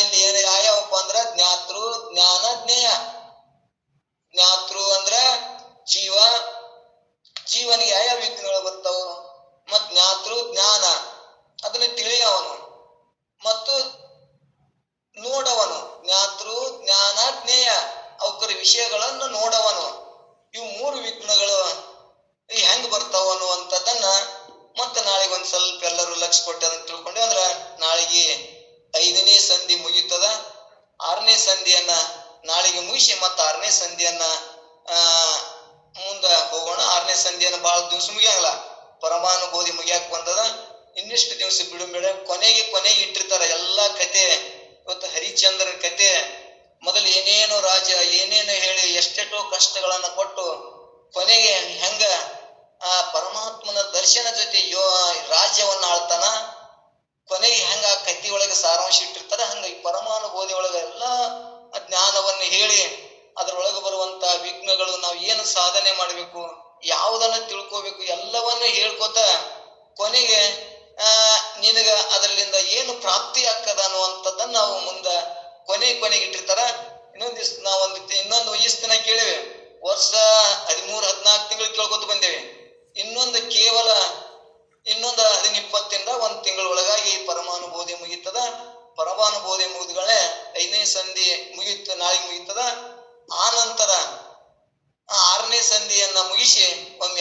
ಇಲ್ಲಿ ಯಾವ್ಯಾವಪ್ಪ ಅಂದ್ರ ಜ್ಞಾತೃ, ಜ್ಞಾನ, ಜ್ಞೇಯ. ಜ್ಞಾತೃ ಅಂದ್ರ ಜೀವ, ಜೀವನಿಗೆ ಯಾವ್ಯಾವ ವಿಘ್ನಗಳು ಬರ್ತಾವ. ಮತ್ ಜ್ಞಾತೃ ಜ್ಞಾನ, ಅದನ್ನ ತಿಳಿಯವನು ಮತ್ತು ನೋಡವನು. ಜ್ಞಾತೃ ಜ್ಞಾನ ಜ್ಞೇಯ ಅವಕರ ವಿಷಯಗಳನ್ನು ನೋಡವನು. ಇವು 3 ವಿಘ್ನಗಳು ಹೆಂಗ್ ಬರ್ತಾವ ಅನ್ನುವಂಥದ್ದನ್ನ ಮತ್ತೆ ನಾಳೆಗೆ ಒಂದ್ ಸ್ವಲ್ಪ ಎಲ್ಲರೂ ಲಕ್ಷ ಕೊಟ್ಟು ಅದನ್ನ ತಿಳ್ಕೊಂಡೆ ಅಂದ್ರ ನಾಳೆಗೆ 5ನೇ ಸಂಧಿ ಮುಗಿತದ. 6ನೇ ಸಂಧಿಯನ್ನ ನಾಳೆಗೆ ಮುಗಿಸಿ ಮತ್ತ 6ನೇ ಸಂಧಿಯನ್ನ ಮುಂದ ಹೋಗೋಣ. 6ನೇ ಸಂಧಿಯನ್ನ ಬಹಳ ದಿವಸ ಮುಗಿಯಂಗಿಲ್ಲ. ಪರಮಾನುಭೂತಿ ಮುಗಿಯಾಕ ಬಂದದ. ಇನ್ನಿಷ್ಟು ದಿವಸ ಬಿಡುಂಬೇಡ. ಕೊನೆಗೆ ಇಟ್ಟಿರ್ತಾರ ಎಲ್ಲಾ ಕತೆ. ಇವತ್ತು ಹರಿಶ್ಚಂದ್ರನ ಕತೆ ಮೊದಲು ಏನೇನು ರಾಜ ಏನೇನು ಹೇಳಿ ಎಷ್ಟೆಷ್ಟೋ ಕಷ್ಟಗಳನ್ನ ಕೊಟ್ಟು ಕೊನೆಗೆ ಹೆಂಗ ಆ ಪರಮಾತ್ಮನ ದರ್ಶನ ಜೊತೆ ರಾಜ್ಯವನ್ನ ಆಳ್ತಾನ. ಕೊನೆಗೆ ಹೆಂಗ ಆ ಕತ್ತಿ ಒಳಗೆ ಸಾರಾಂಶ ಇಟ್ಟಿರ್ತಾರ. ಹಂಗ ಈ ಪರಮಾನುಭೂತಿ ಒಳಗ ಎಲ್ಲಾ ಜ್ಞಾನವನ್ನು ಹೇಳಿ ಅದ್ರೊಳಗೆ ಬರುವಂತ ವಿಘ್ನಗಳು, ನಾವು ಏನು ಸಾಧನೆ ಮಾಡ್ಬೇಕು, ಯಾವುದನ್ನ ತಿಳ್ಕೋಬೇಕು, ಎಲ್ಲವನ್ನ ಹೇಳ್ಕೊತ ಕೊನೆಗೆ ನಿನಗ ಅದರಿಂದ ಏನು ಪ್ರಾಪ್ತಿ ಆಗ್ತದ ಅನ್ನುವಂಥದ್ದನ್ನ ನಾವು ಮುಂದ ಕೊನೆಗೆ ಇಟ್ಟಿರ್ತಾರ. ಇನ್ನೊಂದು ದಿನ ಕೇಳಿವೆ. ವರ್ಷ 13-14 ತಿಂಗಳು ಕೇಳ್ಕೊತ ಬಂದೇವೆ. ಇನ್ನೊಂದು 18-20 1 ತಿಂಗಳೊಳಗಾಗಿ ಪರಮಾನುಭೂತಿ ಮುಗೀತದ. ಪರಮಾನುಭೂತಿ ಮುಗಿದ್ಗಳೇ 5ನೇ ಸಂಧಿ ಮುಗೀತು, ನಾಳೆಗೆ ಮುಗೀತದ. ಆ ನಂತರ 6ನೇ ಸಂಧಿಯನ್ನ ಮುಗಿಸಿ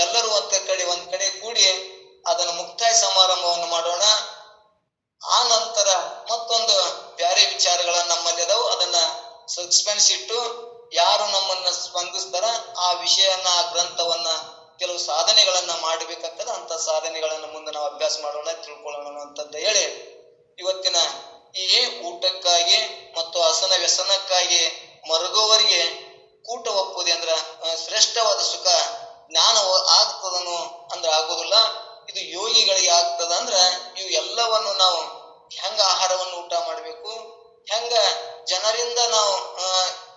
ಎಲ್ಲರೂ ಒಂದ್ ಕಡೆ ಕೂಡಿ ಅದನ್ನ ಮುಕ್ತಾಯ ಸಮಾರಂಭವನ್ನು ಮಾಡೋಣ. ಆ ನಂತರ ಮತ್ತೊಂದು ಬ್ಯಾರೆ ವಿಚಾರಗಳನ್ನ ನಮ್ಮಲ್ಲಿ ಅದಾವು. ಅದನ್ನ ಸಸ್ಪೆನ್ಸ್ ಇಟ್ಟು ಯಾರು ನಮ್ಮನ್ನ ಸ್ಪಂದಿಸ್ತಾರ ಆ ವಿಷಯನ್ನ, ಆ ಗ್ರಂಥವನ್ನ, ಕೆಲವು ಸಾಧನೆಗಳನ್ನ ಮಾಡಬೇಕಾಗ್ತದ. ಅಂತ ಸಾಧನೆಗಳನ್ನ ಮುಂದೆ ನಾವು ಅಭ್ಯಾಸ ಮಾಡೋಣ, ತಿಳ್ಕೊಳ್ಳೋಣ ಅಂತಂತ ಹೇಳಿ ಇವತ್ತಿನ ಈ ಊಟಕ್ಕಾಗಿ ಮತ್ತು ಹಸನ ವ್ಯಸನಕ್ಕಾಗಿ ಮರುಗುವವರಿಗೆ ಕೂಟ ಒಪ್ಪುವುದೇ ಅಂದ್ರ ಶ್ರೇಷ್ಠವಾದ ಸುಖ ಜ್ಞಾನ ಆಗ್ತದನು ಅಂದ್ರ ಆಗೋದಿಲ್ಲ. ಇದು ಯೋಗಿಗಳಿಗೆ ಆಗ್ತದ. ಅಂದ್ರ ಇವು ಎಲ್ಲವನ್ನು ನಾವು ಹೆಂಗ ಆಹಾರವನ್ನು ಊಟ ಮಾಡ್ಬೇಕು, ಹೆಂಗ ಜನರಿಂದ ನಾವು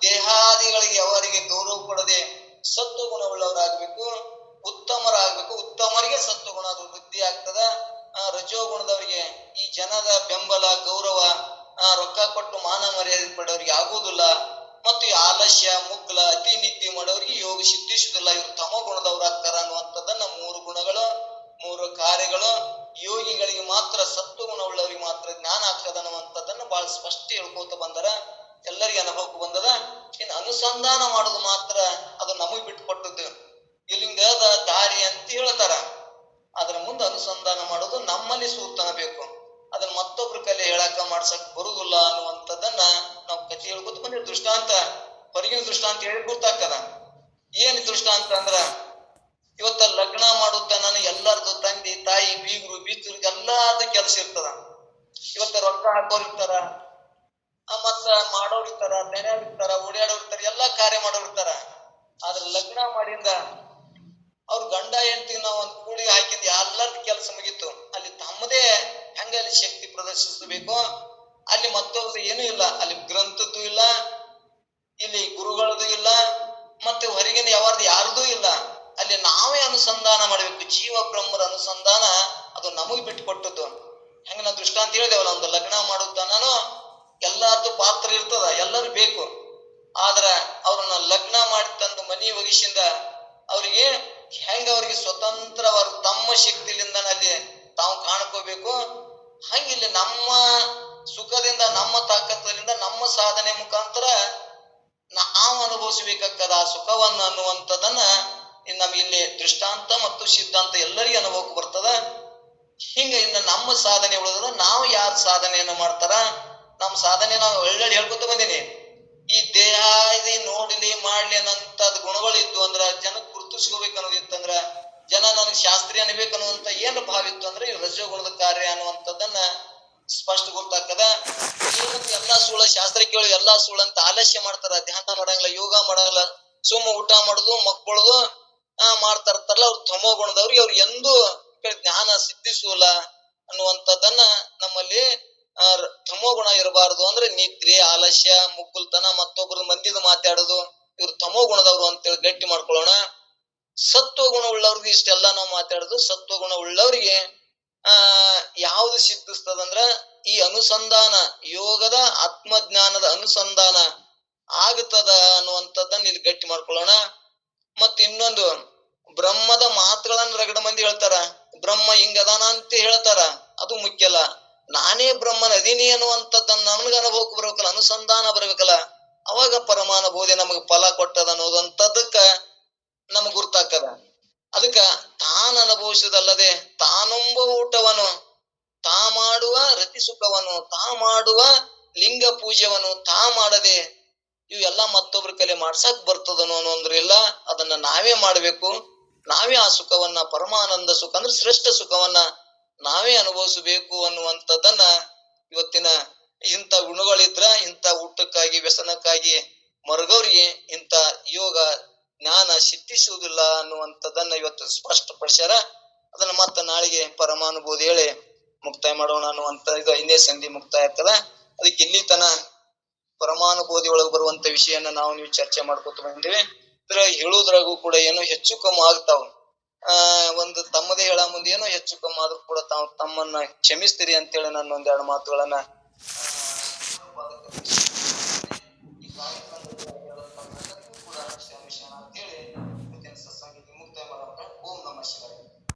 ದೇಹಾದಿಗಳಿಗೆ ಅವರಿಗೆ ಗೌರವ ಕೊಡದೆ ಸತ್ವ ಗುಣವುಳ್ಳವರಾಗ್ಬೇಕು, ಉತ್ತಮರಾಗ್ಬೇಕು. ಉತ್ತಮರಿಗೆ ಸತ್ವ ಗುಣ ವೃದ್ಧಿ ಆಗ್ತದ. ರಜೋಗುಣದವರಿಗೆ ಈ ಜನದ ಬೆಂಬಲ ಗೌರವ ರೊಕ್ಕ ಕೊಟ್ಟು ಮಾನ ಮರ್ಯಾದೆ ಪಡೆಯವರಿಗೆ ಆಗುವುದಿಲ್ಲ. ಮತ್ತು ಈ ಆಲಸ್ಯ ಮುಗ್ಲ ಅತಿ ನಿದ್ದೆ ಮಾಡೋರಿಗೆ ಯೋಗ ಸಿದ್ಧಿಸುವುದಿಲ್ಲ. ಇವರು ತಮ ಗುಣದವರಾಗ್ತಾರ ಅನ್ನುವಂಥದ್ದನ್ನ 3 ಗುಣಗಳು 3 ಕಾರ್ಯಗಳು ಯೋಗಿಗಳಿಗೆ ಮಾತ್ರ, ಸತ್ವ ಗುಣವುಳ್ಳವರಿಗೆ ಮಾತ್ರ ಜ್ಞಾನ ಆಗ್ತದ ಅನ್ನುವಂಥದ್ದನ್ನ ಬಹಳ ಸ್ಪಷ್ಟ ಹೇಳ್ಕೋತ ಬಂದರ. ಎಲ್ಲರಿಗೆ ಅನುಭವಕ್ಕೆ ಬಂದದ. ಇನ್ನು ಅನುಸಂಧಾನ ಮಾಡೋದು ಮಾತ್ರ ಅದು ನಮಗ್ ಬಿಟ್ಟುಕೊಟ್ಟದ್ದು. ಇಲ್ಲಿಂಗದ ದಾರಿ ಅಂತ ಹೇಳ್ತಾರ. ಅದ್ರ ಮುಂದೆ ಅನುಸಂಧಾನ ಮಾಡೋದು ನಮ್ಮಲ್ಲಿ ಸೂರ್ತನ ಬೇಕು. ಅದನ್ನ ಮತ್ತೊಬ್ರ ಕಲೆ ಹೇಳಾಕ ಮಾಡ್ಸಕ್ ಬರುದಿಲ್ಲ ಅನ್ನುವಂಥದ್ದನ್ನ ನಾವು ಕಥೆ ಹೇಳ್ಕೊತ ಬಂದಿವಿ. ದೃಷ್ಟಾಂತ, ಹೊರಗಿನ ದೃಷ್ಟಾಂತ ಹೇಳಿ ಗೊತ್ತಾಗ್ತದ. ಏನ್ ದೃಷ್ಟಾಂತ ಅಂದ್ರ, ಇವತ್ತ ಲಗ್ನ ಮಾಡುತ್ತ ನಾನು ಎಲ್ಲರದು ತಂದೆ ತಾಯಿ ಬೀಗರು ಬೀಚರು ಎಲ್ಲಾರ್ದು ಕೆಲಸ ಇರ್ತದ. ಇವತ್ತ ರೊಕ್ಕ ಹಾಕೋರ್ ಇರ್ತಾರ, ಮತ್ತ ಮಾಡೋರ್ ಇರ್ತಾರ, ಮನ್ಯಾಗ ಇರ್ತಾರ, ಓಡಾಡೋರ್ ಇರ್ತಾರ, ಎಲ್ಲಾ ಕಾರ್ಯ ಮಾಡೋರ್ ಇರ್ತಾರ. ಆದ್ರ ಲಗ್ನ ಮಾಡಿಂದ ಅವ್ರ ಗಂಡ ಹೆಂಡತಿ ನಾವ್ ಒಂದ್ ಕೂಡಿ ಅನುಸಂಧಾನ ಮಾಡಬೇಕು. ಜೀವ ಬ್ರಹ್ಮದ ಅನುಸಂಧಾನ ಅದು ನಮಗ್ ಬಿಟ್ಟುಕೊಟ್ಟದ್ದು. ಹೆಂಗ ನಾವು ದೃಷ್ಟಾಂತ ಹೇಳಿದೇವಲ್ಲ, ಒಂದು ಲಗ್ನ ಮಾಡುತ್ತಾನು ಎಲ್ಲಾರ್ದು ಪಾತ್ರ ಇರ್ತದ, ಎಲ್ಲರೂ ಬೇಕು. ಆದ್ರ ಅವ್ರನ್ನ ಲಗ್ನ ಮಾಡಿ ತಂದು ಮನಿ ಒಗಿಸಿಂದ ಅವ್ರಿಗೆ ಹೆಂಗ ಅವ್ರಿಗೆ ಸ್ವತಂತ್ರವಾದ ತಮ್ಮ ಶಕ್ತಿಲಿಂದ ಅಲ್ಲಿ ತಾವು ಕಾಣ್ಕೋಬೇಕು. ಹಂಗಿಲ್ಲಿ ನಮ್ಮ ಸುಖದಿಂದ, ನಮ್ಮ ತಾಕತ್ತಿನಿಂದ, ನಮ್ಮ ಸಾಧನೆ ಮುಖಾಂತರ ನಾವು ಅನುಭವಿಸಬೇಕಾಗ್ತದ ಆ ಸುಖವನ್ನು ಅನ್ನುವಂಥದ್ದನ್ನ ನಮ್ಗೆ ಇಲ್ಲಿ ದೃಷ್ಟಾಂತ ಮತ್ತು ಸಿದ್ಧಾಂತ ಎಲ್ಲರಿಗೂ ಅನುಭವಕ್ಕೆ ಬರ್ತದ. ಹಿಂಗ ಇನ್ನು ನಮ್ಮ ಸಾಧನೆ ಉಳಿದ ನಾವು ಯಾರ ಸಾಧನೆಯನ್ನ ಮಾಡ್ತಾರ, ನಮ್ಮ ಸಾಧನೆ ನಾವು ಒಳ್ಳೆ ಹೇಳ್ಕೊತ ಬಂದೀನಿ. ಈ ದೇಹ ಇದೆ ನೋಡ್ಲಿ ಮಾಡ್ಲಿ ಅನ್ನಂತದ್ ಗುಣಗಳಿದ್ದು ಅಂದ್ರ, ಜನಕ್ಕೆ ಗುರುತಿಸ್ಕೋಬೇಕು ಅನ್ನೋದಿತ್ತಂದ್ರ, ಜನ ನನಗೆ ಶಾಸ್ತ್ರಿ ಅನ್ಬೇಕು ಅನ್ನುವಂತ ಏನ್ ಭಾವ ಇತ್ತು ಅಂದ್ರೆ ಈ ರಜೋಗುಣದ ಕಾರ್ಯ ಅನ್ನುವಂಥದ್ದನ್ನ ಸ್ಪಷ್ಟ ಗೊತ್ತಾಗ್ತದ. ಎಲ್ಲಾ ಸುಳ್ಳ ಶಾಸ್ತ್ರ ಕೇಳಿ ಎಲ್ಲಾ ಸುಳ್ಳು ಅಂತ ಆಲಸ್ಯ ಮಾಡ್ತಾರ, ಧ್ಯಾನ ಮಾಡಂಗಿಲ್ಲ, ಯೋಗ ಮಾಡಂಗಿಲ್ಲ, ಸುಮ್ಮ ಊಟ ಮಾಡುದು ಮಕ್ಕಳುದು ಮಾಡ್ತಾ ಇರ್ತಾರಲ್ಲ, ಅವ್ರು ತಮೋ ಗುಣದವ್ರಿಗೆ ಅವ್ರು ಎಂದೂ ಜ್ಞಾನ ಸಿದ್ಧಿಸೂಲ ಅನ್ನುವಂಥದ್ದನ್ನ ನಮ್ಮಲ್ಲಿ ತಮೋ ಗುಣ ಇರಬಾರದು. ಅಂದ್ರೆ ನಿದ್ರೆ, ಆಲಸ್ಯ, ಮುಕ್ಕುಲ್ತನ, ಮತ್ತೊಬ್ಬರು ಮಂದಿದ ಮಾತಾಡೋದು, ಇವ್ರು ತಮೋ ಗುಣದವ್ರು ಅಂತೇಳಿ ಗಟ್ಟಿ ಮಾಡ್ಕೊಳ್ಳೋಣ. ಸತ್ವ ಗುಣ ಉಳ್ಳವ್ರಿಗೆ ಇಷ್ಟೆಲ್ಲಾ ನಾವು ಮಾತಾಡುದು. ಸತ್ವ ಗುಣ ಉಳ್ಳವ್ರಿಗೆ ಯಾವ್ದು ಸಿದ್ಧಿಸ್ತದಂದ್ರ ಈ ಅನುಸಂಧಾನ, ಯೋಗದ ಆತ್ಮಜ್ಞಾನದ ಅನುಸಂಧಾನ ಆಗ್ತದ ಅನ್ನುವಂಥದ್ದನ್ನ ಇಲ್ಲಿ ಗಟ್ಟಿ ಮಾಡ್ಕೊಳ್ಳೋಣ. ಮತ್ ಇನ್ನೊಂದು, ಬ್ರಹ್ಮದ ಮಾತುಗಳನ್ನ ರಗಡ ಮಂದಿ ಹೇಳ್ತಾರ, ಬ್ರಹ್ಮ ಹಿಂಗದಾನ ಅಂತ ಹೇಳ್ತಾರ, ಅದು ಮುಖ್ಯ ಅಲ್ಲ. ನಾನೇ ಬ್ರಹ್ಮನ ಅದಿನಿ ಅನ್ನುವಂಥದ್ದನ್ನ ನಮ್ಗ ಅನುಭವಕ್ಕೆ ಬರ್ಬೇಕಲ್ಲ, ಅನುಸಂಧಾನ ಬರ್ಬೇಕಲ್ಲ, ಅವಾಗ ಪರಮಾನುಭೂತಿ ನಮಗ್ ಫಲ ಕೊಟ್ಟದ ಅನ್ನೋದಂತದಕ್ಕ ನಮಗ್ ಗುರ್ತಾಕದ. ಅದಕ್ಕ ತಾನು ಅನುಭವಿಸುದಲ್ಲದೆ ತಾನೊಂಬ ಊಟವನು, ತಾ ಮಾಡುವ ರತಿ ಸುಖವನ್ನು, ತಾ ಮಾಡುವ ಲಿಂಗ ಪೂಜೆವನ್ನು ತಾ ಮಾಡದೆ ಇವೆಲ್ಲ ಮತ್ತೊಬ್ರ ಕಲೆ ಮಾಡ್ಸಕ್ ಬರ್ತದನೋ ಅನ್ನೋಂದ್ರಿಲ್ಲ. ಅದನ್ನ ನಾವೇ ಮಾಡ್ಬೇಕು. ನಾವೇ ಆ ಸುಖವನ್ನ, ಪರಮಾನಂದ ಸುಖ ಅಂದ್ರೆ ಶ್ರೇಷ್ಠ ಸುಖವನ್ನ ನಾವೇ ಅನುಭವಿಸಬೇಕು ಅನ್ನುವಂಥದ್ದನ್ನ ಇವತ್ತಿನ ಇಂಥ ಗುಣಗಳಿದ್ರ ಇಂಥ ಊಟಕ್ಕಾಗಿ ವ್ಯಸನಕ್ಕಾಗಿ ಮರಗವ್ರಿಗೆ ಇಂಥ ಯೋಗ ಜ್ಞಾನ ಸಿದ್ಧಿಸುವುದಿಲ್ಲ ಅನ್ನುವಂಥದ್ದನ್ನ ಇವತ್ತು ಸ್ಪಷ್ಟಪಡಿಸ್ಯಾರ. ಅದನ್ನ ಮತ್ತ ನಾಳೆಗೆ ಪರಮಾನುಭೂತಿ ಹೇಳಿ ಮುಕ್ತಾಯ ಮಾಡೋಣ ಅನ್ನುವಂತ ಇದು 5ನೇ ಸಂಧಿ ಮುಕ್ತಾಯ ಆಗ್ತದ. ಅದಕ್ಕೆ ಇಲ್ಲಿ ತನ ಪರಮಾನುಭೂತಿ ಒಳಗೆ ಬರುವಂತ ವಿಷಯನ ನಾವು ನೀವು ಚರ್ಚೆ ಮಾಡ್ಕೊತ ಬಂದಿವಿ. ಇದ್ರ ಹೇಳುದ್ರಾಗೂ ಕೂಡ ಏನೋ ಹೆಚ್ಚು ಕಮ್ಮಿ ಆಗ್ತಾವ. ಒಂದು ತಮ್ಮದೇ ಹೇಳ ಮುಂದೆ ಏನೋ ಹೆಚ್ಚು ಕಮ್ಮಿ ಆದ್ರೂ ಕೂಡ ತಾವು ತಮ್ಮನ್ನ ಕ್ಷಮಿಸ್ತೀರಿ ಅಂತೇಳಿ ನಾನು ಒಂದೆರಡು ಮಾತುಗಳನ್ನ